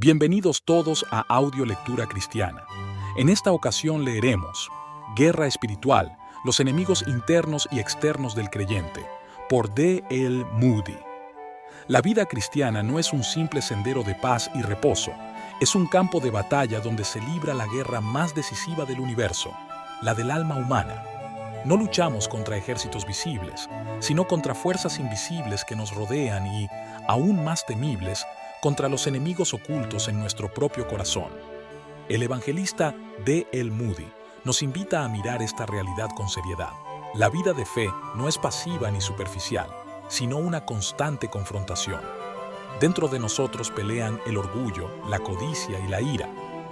Bienvenidos todos a Audio Lectura Cristiana. En esta ocasión leeremos Guerra Espiritual, los enemigos internos y externos del creyente, por D. L. Moody. La vida cristiana no es un simple sendero de paz y reposo, es un campo de batalla donde se libra la guerra más decisiva del universo, la del alma humana. No luchamos contra ejércitos visibles, sino contra fuerzas invisibles que nos rodean y, aún más temibles, contra los enemigos ocultos en nuestro propio corazón. El evangelista D. L. Moody nos invita a mirar esta realidad con seriedad. La vida de fe no es pasiva ni superficial, sino una constante confrontación. Dentro de nosotros pelean el orgullo, la codicia y la ira.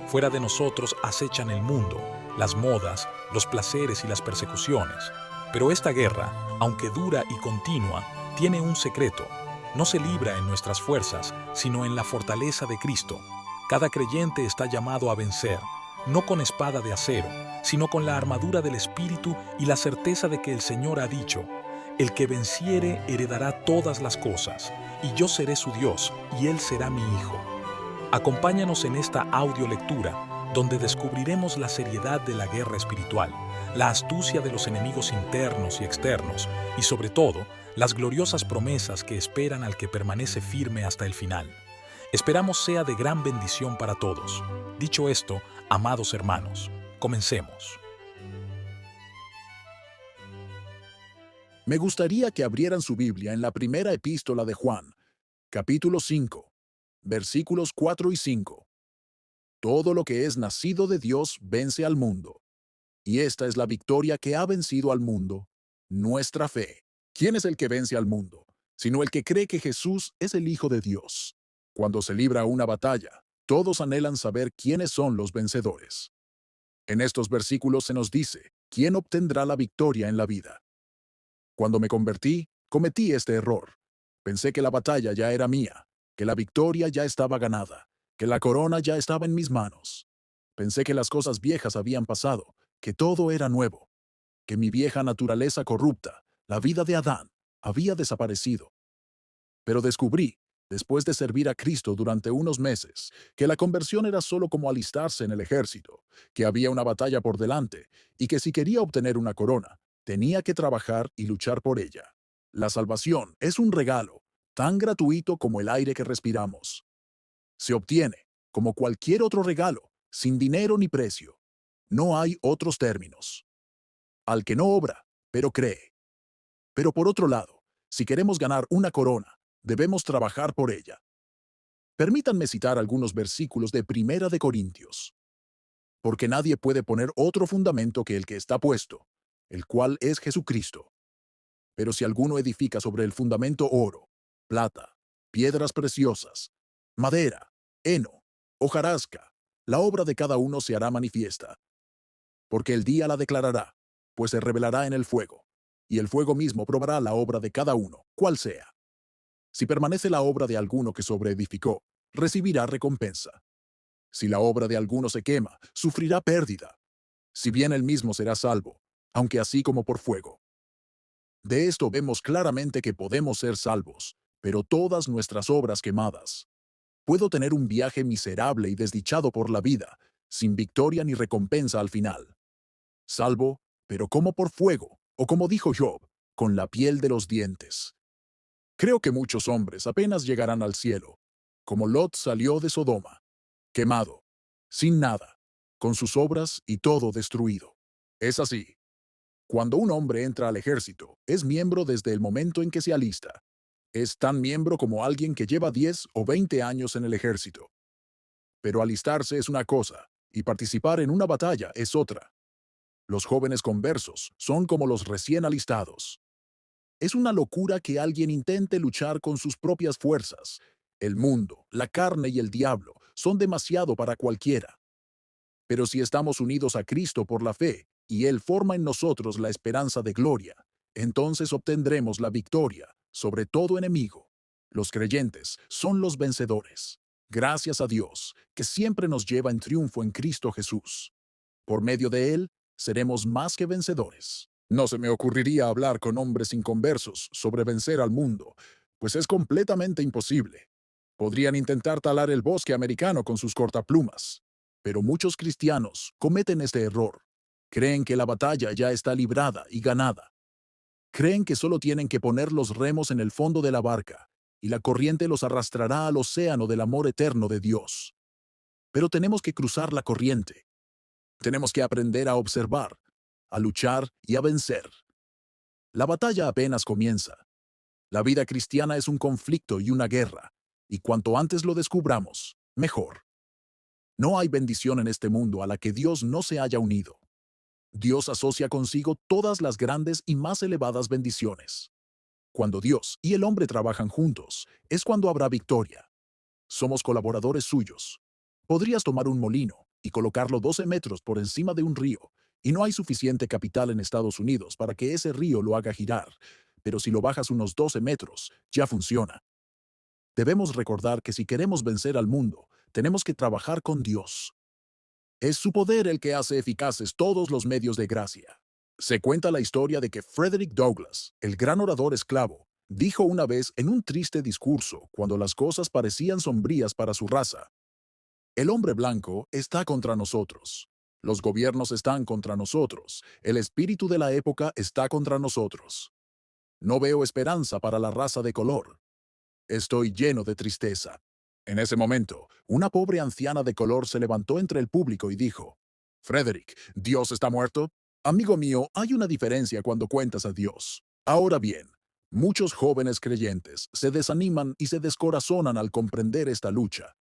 Fuera de nosotros acechan el mundo, las modas, los placeres y las persecuciones. Pero esta guerra, aunque dura y continua, tiene un secreto. No se libra en nuestras fuerzas, sino en la fortaleza de Cristo. Cada creyente está llamado a vencer, no con espada de acero, sino con la armadura del Espíritu y la certeza de que el Señor ha dicho: el que venciere heredará todas las cosas, y yo seré su Dios, y él será mi hijo. Acompáñanos en esta audiolectura, donde descubriremos la seriedad de la guerra espiritual, la astucia de los enemigos internos y externos, y sobre todo, las gloriosas promesas que esperan al que permanece firme hasta el final. Esperamos sea de gran bendición para todos. Dicho esto, amados hermanos, comencemos. Me gustaría que abrieran su Biblia en la primera epístola de Juan, capítulo 5, versículos 4 y 5. Todo lo que es nacido de Dios vence al mundo. Y esta es la victoria que ha vencido al mundo, nuestra fe. ¿Quién es el que vence al mundo? Sino el que cree que Jesús es el Hijo de Dios. Cuando se libra una batalla, todos anhelan saber quiénes son los vencedores. En estos versículos se nos dice quién obtendrá la victoria en la vida. Cuando me convertí, cometí este error. Pensé que la batalla ya era mía, que la victoria ya estaba ganada, que la corona ya estaba en mis manos. Pensé que las cosas viejas habían pasado, que todo era nuevo, que mi vieja naturaleza corrupta, la vida de Adán, había desaparecido. Pero descubrí, después de servir a Cristo durante unos meses, que la conversión era solo como alistarse en el ejército, que había una batalla por delante y que si quería obtener una corona, tenía que trabajar y luchar por ella. La salvación es un regalo, tan gratuito como el aire que respiramos. Se obtiene, como cualquier otro regalo, sin dinero ni precio. No hay otros términos. Al que no obra, pero cree. Pero por otro lado, si queremos ganar una corona, debemos trabajar por ella. Permítanme citar algunos versículos de Primera de Corintios. Porque nadie puede poner otro fundamento que el que está puesto, el cual es Jesucristo. Pero si alguno edifica sobre el fundamento oro, plata, piedras preciosas, madera, heno, hojarasca, la obra de cada uno se hará manifiesta. Porque el día la declarará, pues se revelará en el fuego, y el fuego mismo probará la obra de cada uno, cual sea. Si permanece la obra de alguno que sobreedificó, recibirá recompensa. Si la obra de alguno se quema, sufrirá pérdida. Si bien él mismo será salvo, aunque así como por fuego. De esto vemos claramente que podemos ser salvos, pero todas nuestras obras quemadas. Puedo tener un viaje miserable y desdichado por la vida, sin victoria ni recompensa al final. Salvo, pero como por fuego, o como dijo Job, con la piel de los dientes. Creo que muchos hombres apenas llegarán al cielo, como Lot salió de Sodoma, quemado, sin nada, con sus obras y todo destruido. Es así. Cuando un hombre entra al ejército, es miembro desde el momento en que se alista. Es tan miembro como alguien que lleva 10 o 20 años en el ejército. Pero alistarse es una cosa, y participar en una batalla es otra. Los jóvenes conversos son como los recién alistados. Es una locura que alguien intente luchar con sus propias fuerzas. El mundo, la carne y el diablo son demasiado para cualquiera. Pero si estamos unidos a Cristo por la fe, y Él forma en nosotros la esperanza de gloria, entonces obtendremos la victoria sobre todo enemigo. Los creyentes son los vencedores. Gracias a Dios, que siempre nos lleva en triunfo en Cristo Jesús. Por medio de Él, seremos más que vencedores. No se me ocurriría hablar con hombres inconversos sobre vencer al mundo, pues es completamente imposible. Podrían intentar talar el bosque americano con sus cortaplumas. Pero muchos cristianos cometen este error. Creen que la batalla ya está librada y ganada. Creen que solo tienen que poner los remos en el fondo de la barca y la corriente los arrastrará al océano del amor eterno de Dios. Pero tenemos que cruzar la corriente. Tenemos que aprender a observar, a luchar y a vencer. La batalla apenas comienza. La vida cristiana es un conflicto y una guerra, y cuanto antes lo descubramos, mejor. No hay bendición en este mundo a la que Dios no se haya unido. Dios asocia consigo todas las grandes y más elevadas bendiciones. Cuando Dios y el hombre trabajan juntos, es cuando habrá victoria. Somos colaboradores suyos. Podrías tomar un molino y colocarlo 12 metros por encima de un río, y no hay suficiente capital en Estados Unidos para que ese río lo haga girar, pero si lo bajas unos 12 metros, ya funciona. Debemos recordar que si queremos vencer al mundo, tenemos que trabajar con Dios. Es su poder el que hace eficaces todos los medios de gracia. Se cuenta la historia de que Frederick Douglass, el gran orador esclavo, dijo una vez en un triste discurso cuando las cosas parecían sombrías para su raza: el hombre blanco está contra nosotros. Los gobiernos están contra nosotros. El espíritu de la época está contra nosotros. No veo esperanza para la raza de color. Estoy lleno de tristeza. En ese momento, una pobre anciana de color se levantó entre el público y dijo: Frederick, ¿Dios está muerto? Amigo mío, hay una diferencia cuando cuentas a Dios. Ahora bien, muchos jóvenes creyentes se desaniman y se descorazonan al comprender esta lucha.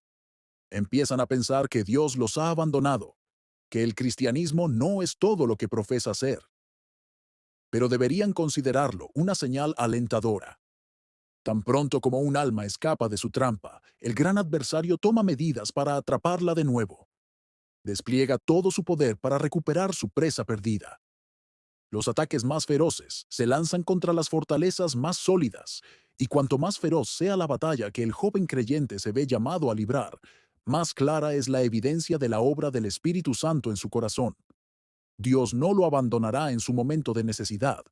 Empiezan a pensar que Dios los ha abandonado, que el cristianismo no es todo lo que profesa ser. Pero deberían considerarlo una señal alentadora. Tan pronto como un alma escapa de su trampa, el gran adversario toma medidas para atraparla de nuevo. Despliega todo su poder para recuperar su presa perdida. Los ataques más feroces se lanzan contra las fortalezas más sólidas, y cuanto más feroz sea la batalla que el joven creyente se ve llamado a librar, más clara es la evidencia de la obra del Espíritu Santo en su corazón. Dios no lo abandonará en su momento de necesidad,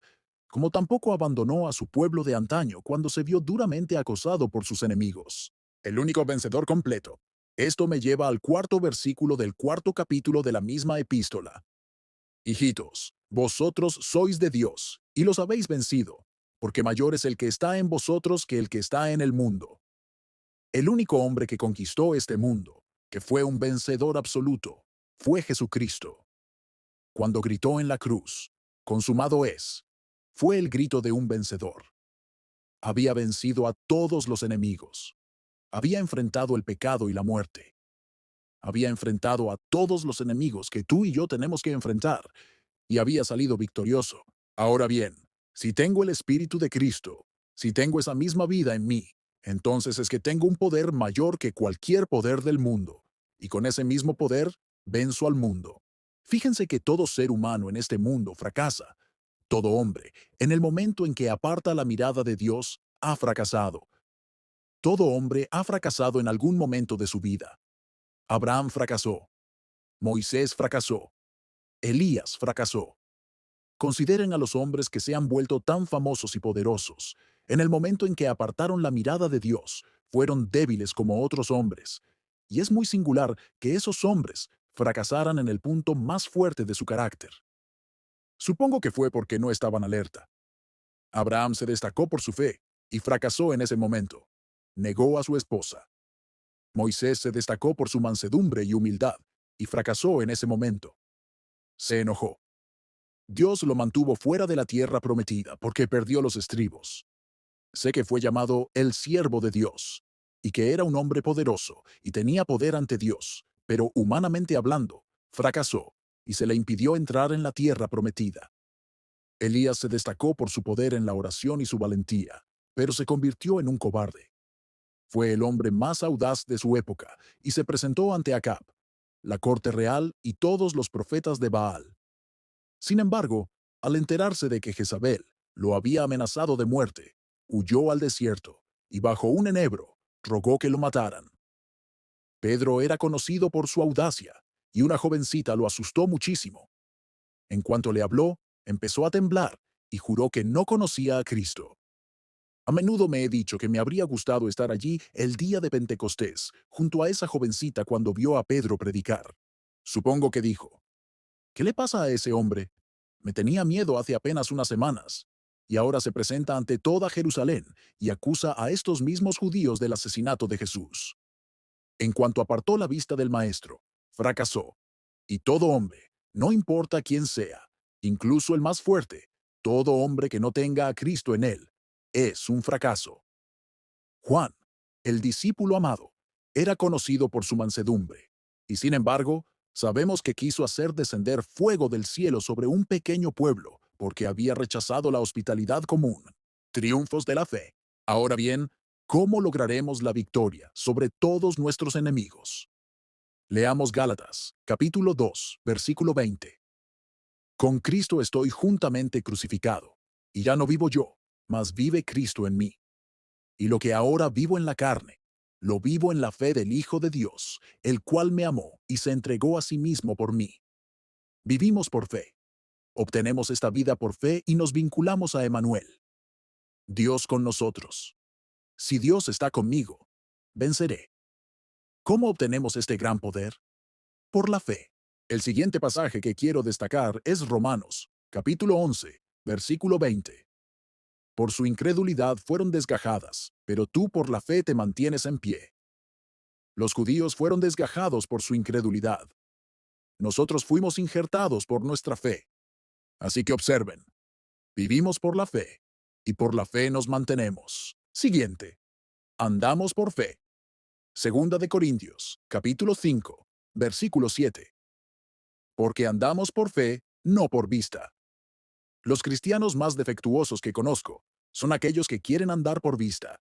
como tampoco abandonó a su pueblo de antaño cuando se vio duramente acosado por sus enemigos. El único vencedor completo. Esto me lleva al cuarto versículo del cuarto capítulo de la misma epístola. Hijitos, vosotros sois de Dios, y los habéis vencido, porque mayor es el que está en vosotros que el que está en el mundo. El único hombre que conquistó este mundo, que fue un vencedor absoluto, fue Jesucristo. Cuando gritó en la cruz: consumado es, fue el grito de un vencedor. Había vencido a todos los enemigos. Había enfrentado el pecado y la muerte. Había enfrentado a todos los enemigos que tú y yo tenemos que enfrentar, y había salido victorioso. Ahora bien, si tengo el Espíritu de Cristo, si tengo esa misma vida en mí, entonces es que tengo un poder mayor que cualquier poder del mundo, y con ese mismo poder venzo al mundo. Fíjense que todo ser humano en este mundo fracasa. Todo hombre, en el momento en que aparta la mirada de Dios, ha fracasado. Todo hombre ha fracasado en algún momento de su vida. Abraham fracasó. Moisés fracasó. Elías fracasó. Consideren a los hombres que se han vuelto tan famosos y poderosos. En el momento en que apartaron la mirada de Dios, fueron débiles como otros hombres. Y es muy singular que esos hombres fracasaran en el punto más fuerte de su carácter. Supongo que fue porque no estaban alerta. Abraham se destacó por su fe y fracasó en ese momento. Negó a su esposa. Moisés se destacó por su mansedumbre y humildad y fracasó en ese momento. Se enojó. Dios lo mantuvo fuera de la tierra prometida porque perdió los estribos. Sé que fue llamado el siervo de Dios y que era un hombre poderoso y tenía poder ante Dios, pero humanamente hablando, fracasó y se le impidió entrar en la tierra prometida. Elías se destacó por su poder en la oración y su valentía, pero se convirtió en un cobarde. Fue el hombre más audaz de su época y se presentó ante Acab, la corte real y todos los profetas de Baal. Sin embargo, al enterarse de que Jezabel lo había amenazado de muerte, huyó al desierto y bajo un enebro rogó que lo mataran. Pedro era conocido por su audacia y una jovencita lo asustó muchísimo. En cuanto le habló, empezó a temblar y juró que no conocía a Cristo. A menudo me he dicho que me habría gustado estar allí el día de Pentecostés, junto a esa jovencita cuando vio a Pedro predicar. Supongo que dijo, ¿qué le pasa a ese hombre? Me tenía miedo hace apenas unas semanas, y ahora se presenta ante toda Jerusalén y acusa a estos mismos judíos del asesinato de Jesús. En cuanto apartó la vista del maestro, fracasó. Y todo hombre, no importa quién sea, incluso el más fuerte, todo hombre que no tenga a Cristo en él, es un fracaso. Juan, el discípulo amado, era conocido por su mansedumbre, y sin embargo, sabemos que quiso hacer descender fuego del cielo sobre un pequeño pueblo porque había rechazado la hospitalidad común. Triunfos de la fe. Ahora bien, ¿cómo lograremos la victoria sobre todos nuestros enemigos? Leamos Gálatas, capítulo 2, versículo 20. Con Cristo estoy juntamente crucificado, y ya no vivo yo, mas vive Cristo en mí. Y lo que ahora vivo en la carne, lo vivo en la fe del Hijo de Dios, el cual me amó y se entregó a sí mismo por mí. Vivimos por fe. Obtenemos esta vida por fe y nos vinculamos a Emanuel, Dios con nosotros. Si Dios está conmigo, venceré. ¿Cómo obtenemos este gran poder? Por la fe. El siguiente pasaje que quiero destacar es Romanos, capítulo 11, versículo 20. Por su incredulidad fueron desgajadas, pero tú por la fe te mantienes en pie. Los judíos fueron desgajados por su incredulidad. Nosotros fuimos injertados por nuestra fe. Así que observen, vivimos por la fe, y por la fe nos mantenemos. Siguiente, andamos por fe. Segunda de Corintios, capítulo 5, versículo 7. Porque andamos por fe, no por vista. Los cristianos más defectuosos que conozco son aquellos que quieren andar por vista.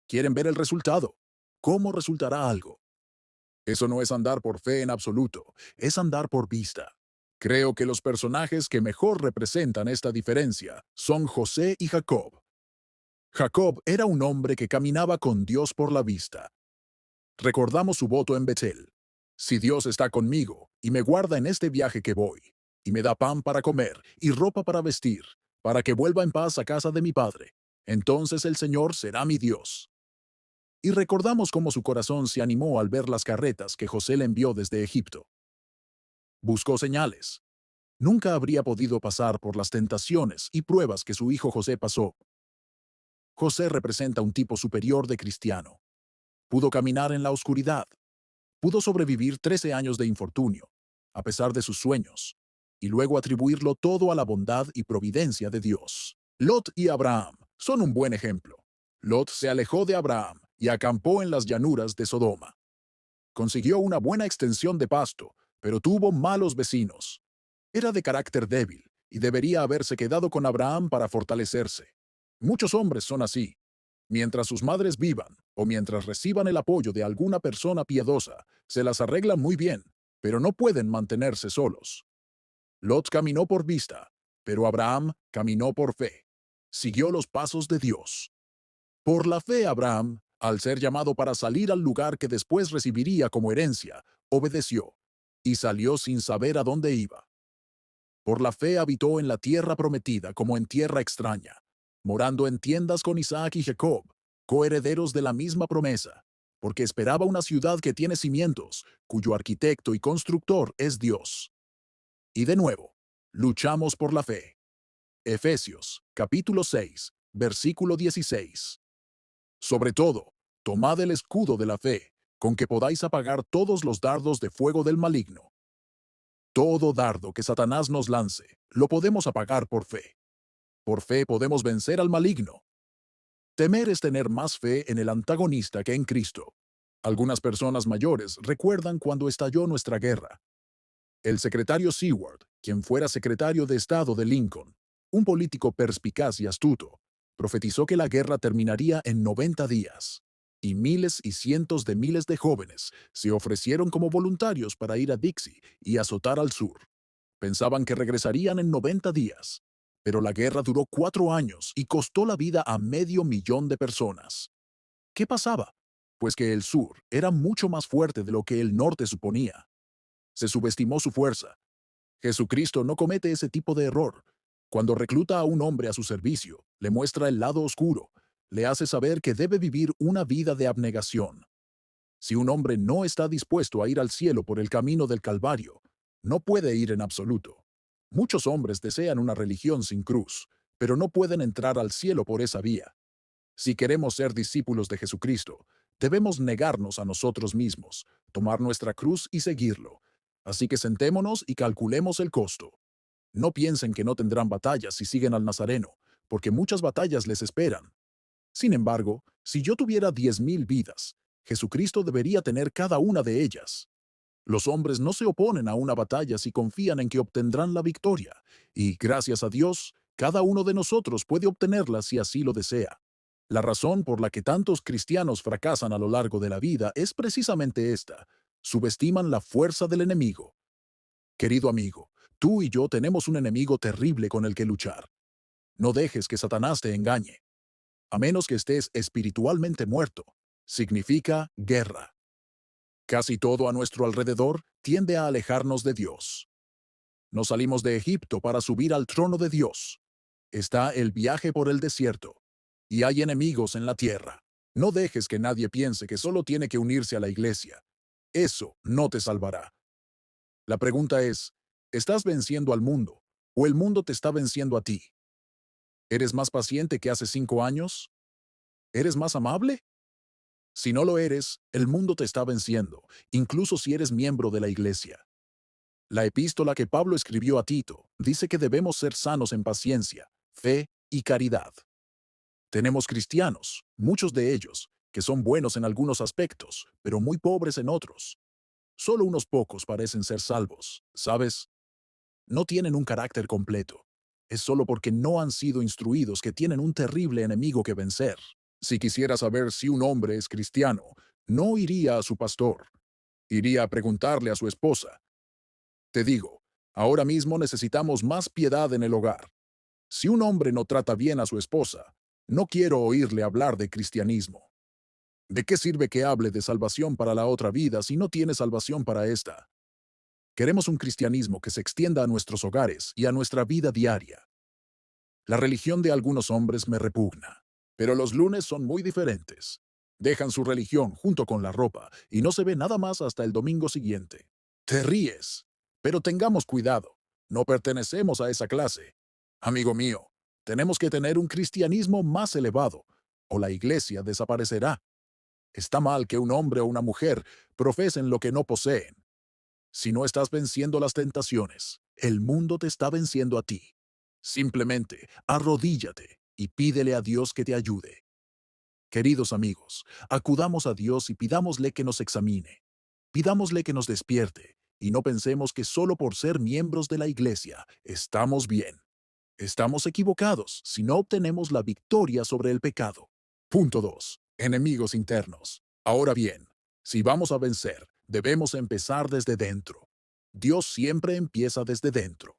Quieren ver el resultado. ¿Cómo resultará algo? Eso no es andar por fe en absoluto, es andar por vista. Creo que los personajes que mejor representan esta diferencia son José y Jacob. Jacob era un hombre que caminaba con Dios por la vista. Recordamos su voto en Betel. Si Dios está conmigo y me guarda en este viaje que voy, y me da pan para comer y ropa para vestir, para que vuelva en paz a casa de mi padre, entonces el Señor será mi Dios. Y recordamos cómo su corazón se animó al ver las carretas que José le envió desde Egipto. Buscó señales. Nunca habría podido pasar por las tentaciones y pruebas que su hijo José pasó. José representa un tipo superior de cristiano. Pudo caminar en la oscuridad. Pudo sobrevivir 13 años de infortunio, a pesar de sus sueños, y luego atribuirlo todo a la bondad y providencia de Dios. Lot y Abraham son un buen ejemplo. Lot se alejó de Abraham y acampó en las llanuras de Sodoma. Consiguió una buena extensión de pasto, pero tuvo malos vecinos. Era de carácter débil y debería haberse quedado con Abraham para fortalecerse. Muchos hombres son así. Mientras sus madres vivan o mientras reciban el apoyo de alguna persona piadosa, se las arreglan muy bien, pero no pueden mantenerse solos. Lot caminó por vista, pero Abraham caminó por fe. Siguió los pasos de Dios. Por la fe Abraham, al ser llamado para salir al lugar que después recibiría como herencia, obedeció y salió sin saber a dónde iba. Por la fe habitó en la tierra prometida como en tierra extraña, morando en tiendas con Isaac y Jacob, coherederos de la misma promesa, porque esperaba una ciudad que tiene cimientos, cuyo arquitecto y constructor es Dios. Y de nuevo, luchamos por la fe. Efesios, capítulo 6, versículo 16. Sobre todo, tomad el escudo de la fe, con que podáis apagar todos los dardos de fuego del maligno. Todo dardo que Satanás nos lance, lo podemos apagar por fe. Por fe podemos vencer al maligno. Temer es tener más fe en el antagonista que en Cristo. Algunas personas mayores recuerdan cuando estalló nuestra guerra. El secretario Seward, quien fuera secretario de Estado de Lincoln, un político perspicaz y astuto, profetizó que la guerra terminaría en 90 días. Y miles y cientos de miles de jóvenes se ofrecieron como voluntarios para ir a Dixie y azotar al sur. Pensaban que regresarían en 90 días, pero la guerra duró 4 años y costó la vida a 500,000 de personas. ¿Qué pasaba? Pues que el sur era mucho más fuerte de lo que el norte suponía. Se subestimó su fuerza. Jesucristo no comete ese tipo de error. Cuando recluta a un hombre a su servicio, le muestra el lado oscuro, Le hace saber que debe vivir una vida de abnegación. Si un hombre no está dispuesto a ir al cielo por el camino del Calvario, no puede ir en absoluto. Muchos hombres desean una religión sin cruz, pero no pueden entrar al cielo por esa vía. Si queremos ser discípulos de Jesucristo, debemos negarnos a nosotros mismos, tomar nuestra cruz y seguirlo. Así que sentémonos y calculemos el costo. No piensen que no tendrán batallas si siguen al Nazareno, porque muchas batallas les esperan. Sin embargo, si yo tuviera 10,000 vidas, Jesucristo debería tener cada una de ellas. Los hombres no se oponen a una batalla si confían en que obtendrán la victoria, y gracias a Dios, cada uno de nosotros puede obtenerla si así lo desea. La razón por la que tantos cristianos fracasan a lo largo de la vida es precisamente esta: subestiman la fuerza del enemigo. Querido amigo, tú y yo tenemos un enemigo terrible con el que luchar. No dejes que Satanás te engañe. A menos que estés espiritualmente muerto, significa guerra. Casi todo a nuestro alrededor tiende a alejarnos de Dios. Nos salimos de Egipto para subir al trono de Dios. Está el viaje por el desierto. Y hay enemigos en la tierra. No dejes que nadie piense que solo tiene que unirse a la iglesia. Eso no te salvará. La pregunta es, ¿estás venciendo al mundo o el mundo te está venciendo a ti? ¿Eres más paciente que hace 5 años? ¿Eres más amable? Si no lo eres, el mundo te está venciendo, incluso si eres miembro de la iglesia. La epístola que Pablo escribió a Tito dice que debemos ser sanos en paciencia, fe y caridad. Tenemos cristianos, muchos de ellos, que son buenos en algunos aspectos, pero muy pobres en otros. Solo unos pocos parecen ser salvos, ¿sabes? No tienen un carácter completo. Es solo porque no han sido instruidos que tienen un terrible enemigo que vencer. Si quisiera saber si un hombre es cristiano, no iría a su pastor. Iría a preguntarle a su esposa. Te digo, ahora mismo necesitamos más piedad en el hogar. Si un hombre no trata bien a su esposa, no quiero oírle hablar de cristianismo. ¿De qué sirve que hable de salvación para la otra vida si no tiene salvación para esta? Queremos un cristianismo que se extienda a nuestros hogares y a nuestra vida diaria. La religión de algunos hombres me repugna, pero los lunes son muy diferentes. Dejan su religión junto con la ropa y no se ve nada más hasta el domingo siguiente. Te ríes, pero tengamos cuidado. No pertenecemos a esa clase. Amigo mío, tenemos que tener un cristianismo más elevado, o la iglesia desaparecerá. Está mal que un hombre o una mujer profesen lo que no poseen. Si no estás venciendo las tentaciones, el mundo te está venciendo a ti. Simplemente arrodíllate y pídele a Dios que te ayude. Queridos amigos, acudamos a Dios y pidámosle que nos examine. Pidámosle que nos despierte y no pensemos que solo por ser miembros de la iglesia estamos bien. Estamos equivocados si no obtenemos la victoria sobre el pecado. Punto 2. Enemigos internos. Ahora bien, si vamos a vencer, debemos empezar desde dentro. Dios siempre empieza desde dentro.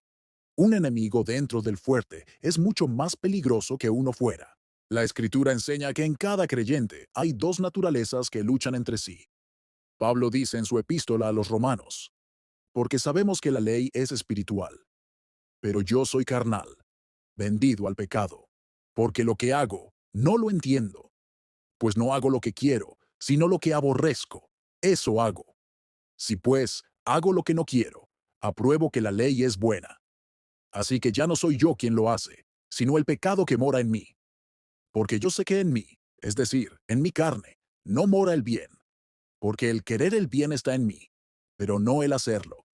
Un enemigo dentro del fuerte es mucho más peligroso que uno fuera. La Escritura enseña que en cada creyente hay dos naturalezas que luchan entre sí. Pablo dice en su epístola a los Romanos, porque sabemos que la ley es espiritual, pero yo soy carnal, vendido al pecado, porque lo que hago no lo entiendo, pues no hago lo que quiero, sino lo que aborrezco, eso hago. Si pues hago lo que no quiero, apruebo que la ley es buena. Así que ya no soy yo quien lo hace, sino el pecado que mora en mí. Porque yo sé que en mí, es decir, en mi carne, no mora el bien, porque el querer el bien está en mí, pero no el hacerlo.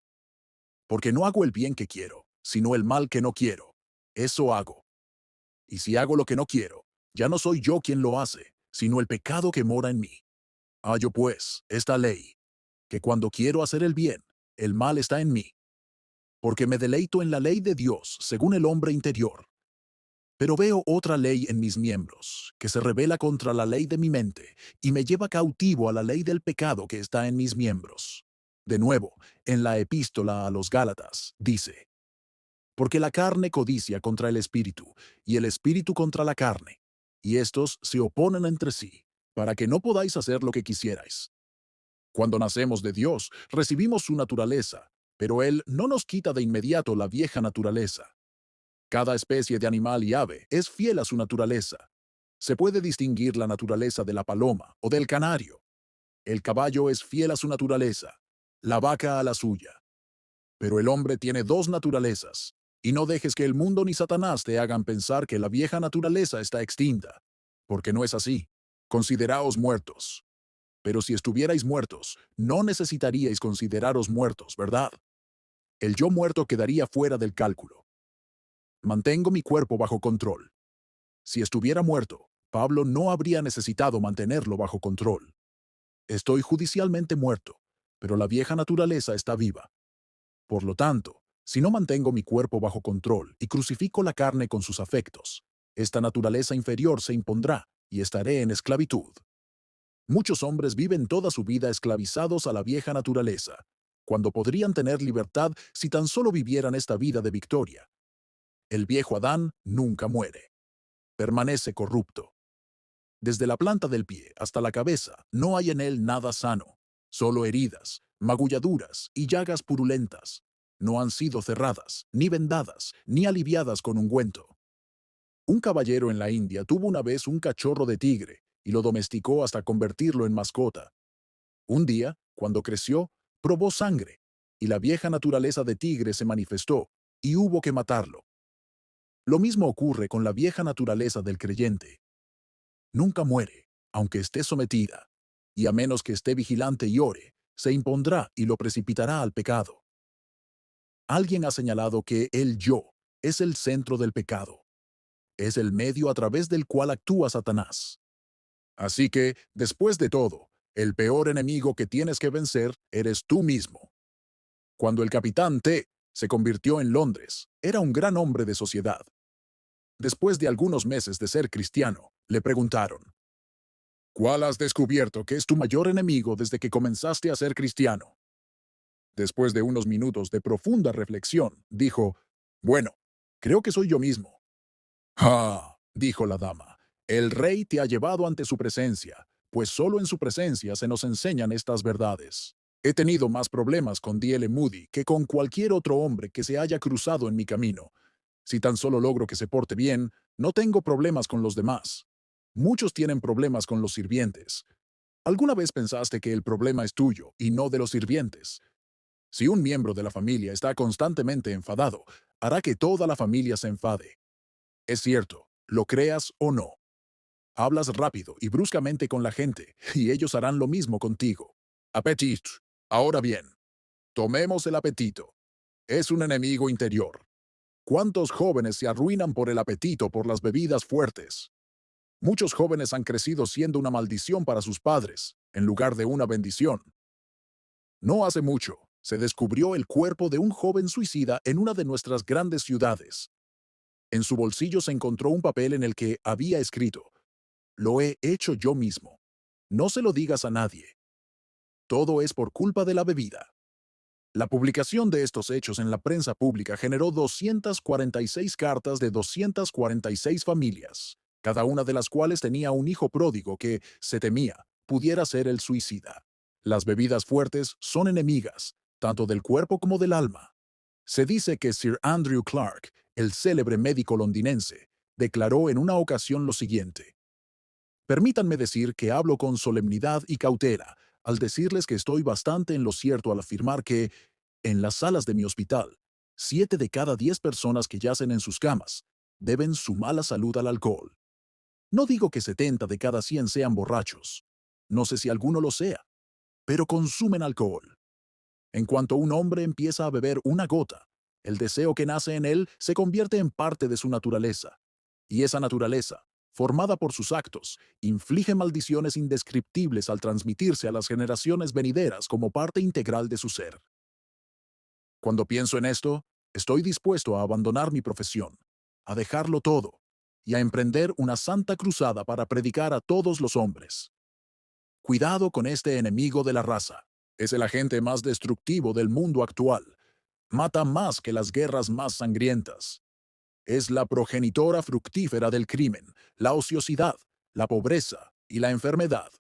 Porque no hago el bien que quiero, sino el mal que no quiero. Eso hago. Y si hago lo que no quiero, ya no soy yo quien lo hace, sino el pecado que mora en mí. Hallo pues esta ley, que cuando quiero hacer el bien, el mal está en mí. Porque me deleito en la ley de Dios según el hombre interior. Pero veo otra ley en mis miembros, que se rebela contra la ley de mi mente y me lleva cautivo a la ley del pecado que está en mis miembros. De nuevo, en la epístola a los Gálatas, dice, porque la carne codicia contra el espíritu, y el espíritu contra la carne, y estos se oponen entre sí, para que no podáis hacer lo que quisierais. Cuando nacemos de Dios, recibimos su naturaleza, pero Él no nos quita de inmediato la vieja naturaleza. Cada especie de animal y ave es fiel a su naturaleza. Se puede distinguir la naturaleza de la paloma o del canario. El caballo es fiel a su naturaleza, la vaca a la suya. Pero el hombre tiene dos naturalezas, y no dejes que el mundo ni Satanás te hagan pensar que la vieja naturaleza está extinta, porque no es así. Consideraos muertos. Pero si estuvierais muertos, no necesitaríais consideraros muertos, ¿verdad? El yo muerto quedaría fuera del cálculo. Mantengo mi cuerpo bajo control. Si estuviera muerto, Pablo no habría necesitado mantenerlo bajo control. Estoy judicialmente muerto, pero la vieja naturaleza está viva. Por lo tanto, si no mantengo mi cuerpo bajo control y crucifico la carne con sus afectos, esta naturaleza inferior se impondrá y estaré en esclavitud. Muchos hombres viven toda su vida esclavizados a la vieja naturaleza, cuando podrían tener libertad si tan solo vivieran esta vida de victoria. El viejo Adán nunca muere. Permanece corrupto. Desde la planta del pie hasta la cabeza no hay en él nada sano, solo heridas, magulladuras y llagas purulentas. No han sido cerradas, ni vendadas, ni aliviadas con ungüento. Un caballero en la India tuvo una vez un cachorro de tigre y lo domesticó hasta convertirlo en mascota. Un día, cuando creció, probó sangre, y la vieja naturaleza de tigre se manifestó, y hubo que matarlo. Lo mismo ocurre con la vieja naturaleza del creyente. Nunca muere, aunque esté sometida, y a menos que esté vigilante y ore, se impondrá y lo precipitará al pecado. Alguien ha señalado que el yo es el centro del pecado. Es el medio a través del cual actúa Satanás. Así que, después de todo, el peor enemigo que tienes que vencer eres tú mismo. Cuando el capitán T se convirtió en Londres, era un gran hombre de sociedad. Después de algunos meses de ser cristiano, le preguntaron, ¿cuál has descubierto que es tu mayor enemigo desde que comenzaste a ser cristiano? Después de unos minutos de profunda reflexión, dijo, bueno, creo que soy yo mismo. Ah, dijo la dama, el rey te ha llevado ante su presencia, pues solo en su presencia se nos enseñan estas verdades. He tenido más problemas con D.L. Moody que con cualquier otro hombre que se haya cruzado en mi camino. Si tan solo logro que se porte bien, no tengo problemas con los demás. Muchos tienen problemas con los sirvientes. ¿Alguna vez pensaste que el problema es tuyo y no de los sirvientes? Si un miembro de la familia está constantemente enfadado, hará que toda la familia se enfade. Es cierto, lo creas o no. Hablas rápido y bruscamente con la gente, y ellos harán lo mismo contigo. Apetit. Ahora bien, tomemos el apetito. Es un enemigo interior. ¿Cuántos jóvenes se arruinan por el apetito por las bebidas fuertes? Muchos jóvenes han crecido siendo una maldición para sus padres, en lugar de una bendición. No hace mucho, se descubrió el cuerpo de un joven suicida en una de nuestras grandes ciudades. En su bolsillo se encontró un papel en el que había escrito, lo he hecho yo mismo. No se lo digas a nadie. Todo es por culpa de la bebida. La publicación de estos hechos en la prensa pública generó 246 cartas de 246 familias, cada una de las cuales tenía un hijo pródigo que, se temía, pudiera ser el suicida. Las bebidas fuertes son enemigas, tanto del cuerpo como del alma. Se dice que Sir Andrew Clark, el célebre médico londinense, declaró en una ocasión lo siguiente. Permítanme decir que hablo con solemnidad y cautela al decirles que estoy bastante en lo cierto al afirmar que, en las salas de mi hospital, 7 de cada 10 personas que yacen en sus camas deben su mala salud al alcohol. No digo que 70 de cada 100 sean borrachos. No sé si alguno lo sea, pero consumen alcohol. En cuanto un hombre empieza a beber una gota, el deseo que nace en él se convierte en parte de su naturaleza. Y esa naturaleza, formada por sus actos, inflige maldiciones indescriptibles al transmitirse a las generaciones venideras como parte integral de su ser. Cuando pienso en esto, estoy dispuesto a abandonar mi profesión, a dejarlo todo, y a emprender una santa cruzada para predicar a todos los hombres. Cuidado con este enemigo de la raza. Es el agente más destructivo del mundo actual. Mata más que las guerras más sangrientas. Es la progenitora fructífera del crimen, la ociosidad, la pobreza y la enfermedad.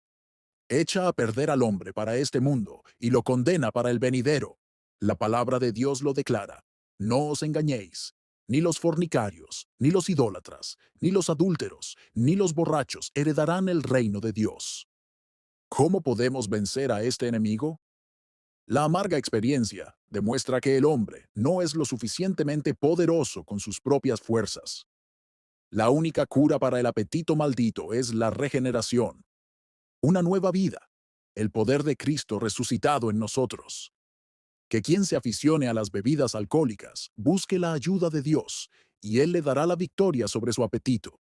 Echa a perder al hombre para este mundo y lo condena para el venidero. La palabra de Dios lo declara. No os engañéis. Ni los fornicarios, ni los idólatras, ni los adúlteros, ni los borrachos heredarán el reino de Dios. ¿Cómo podemos vencer a este enemigo? La amarga experiencia demuestra que el hombre no es lo suficientemente poderoso con sus propias fuerzas. La única cura para el apetito maldito es la regeneración, una nueva vida, el poder de Cristo resucitado en nosotros. Que quien se aficione a las bebidas alcohólicas busque la ayuda de Dios, y Él le dará la victoria sobre su apetito.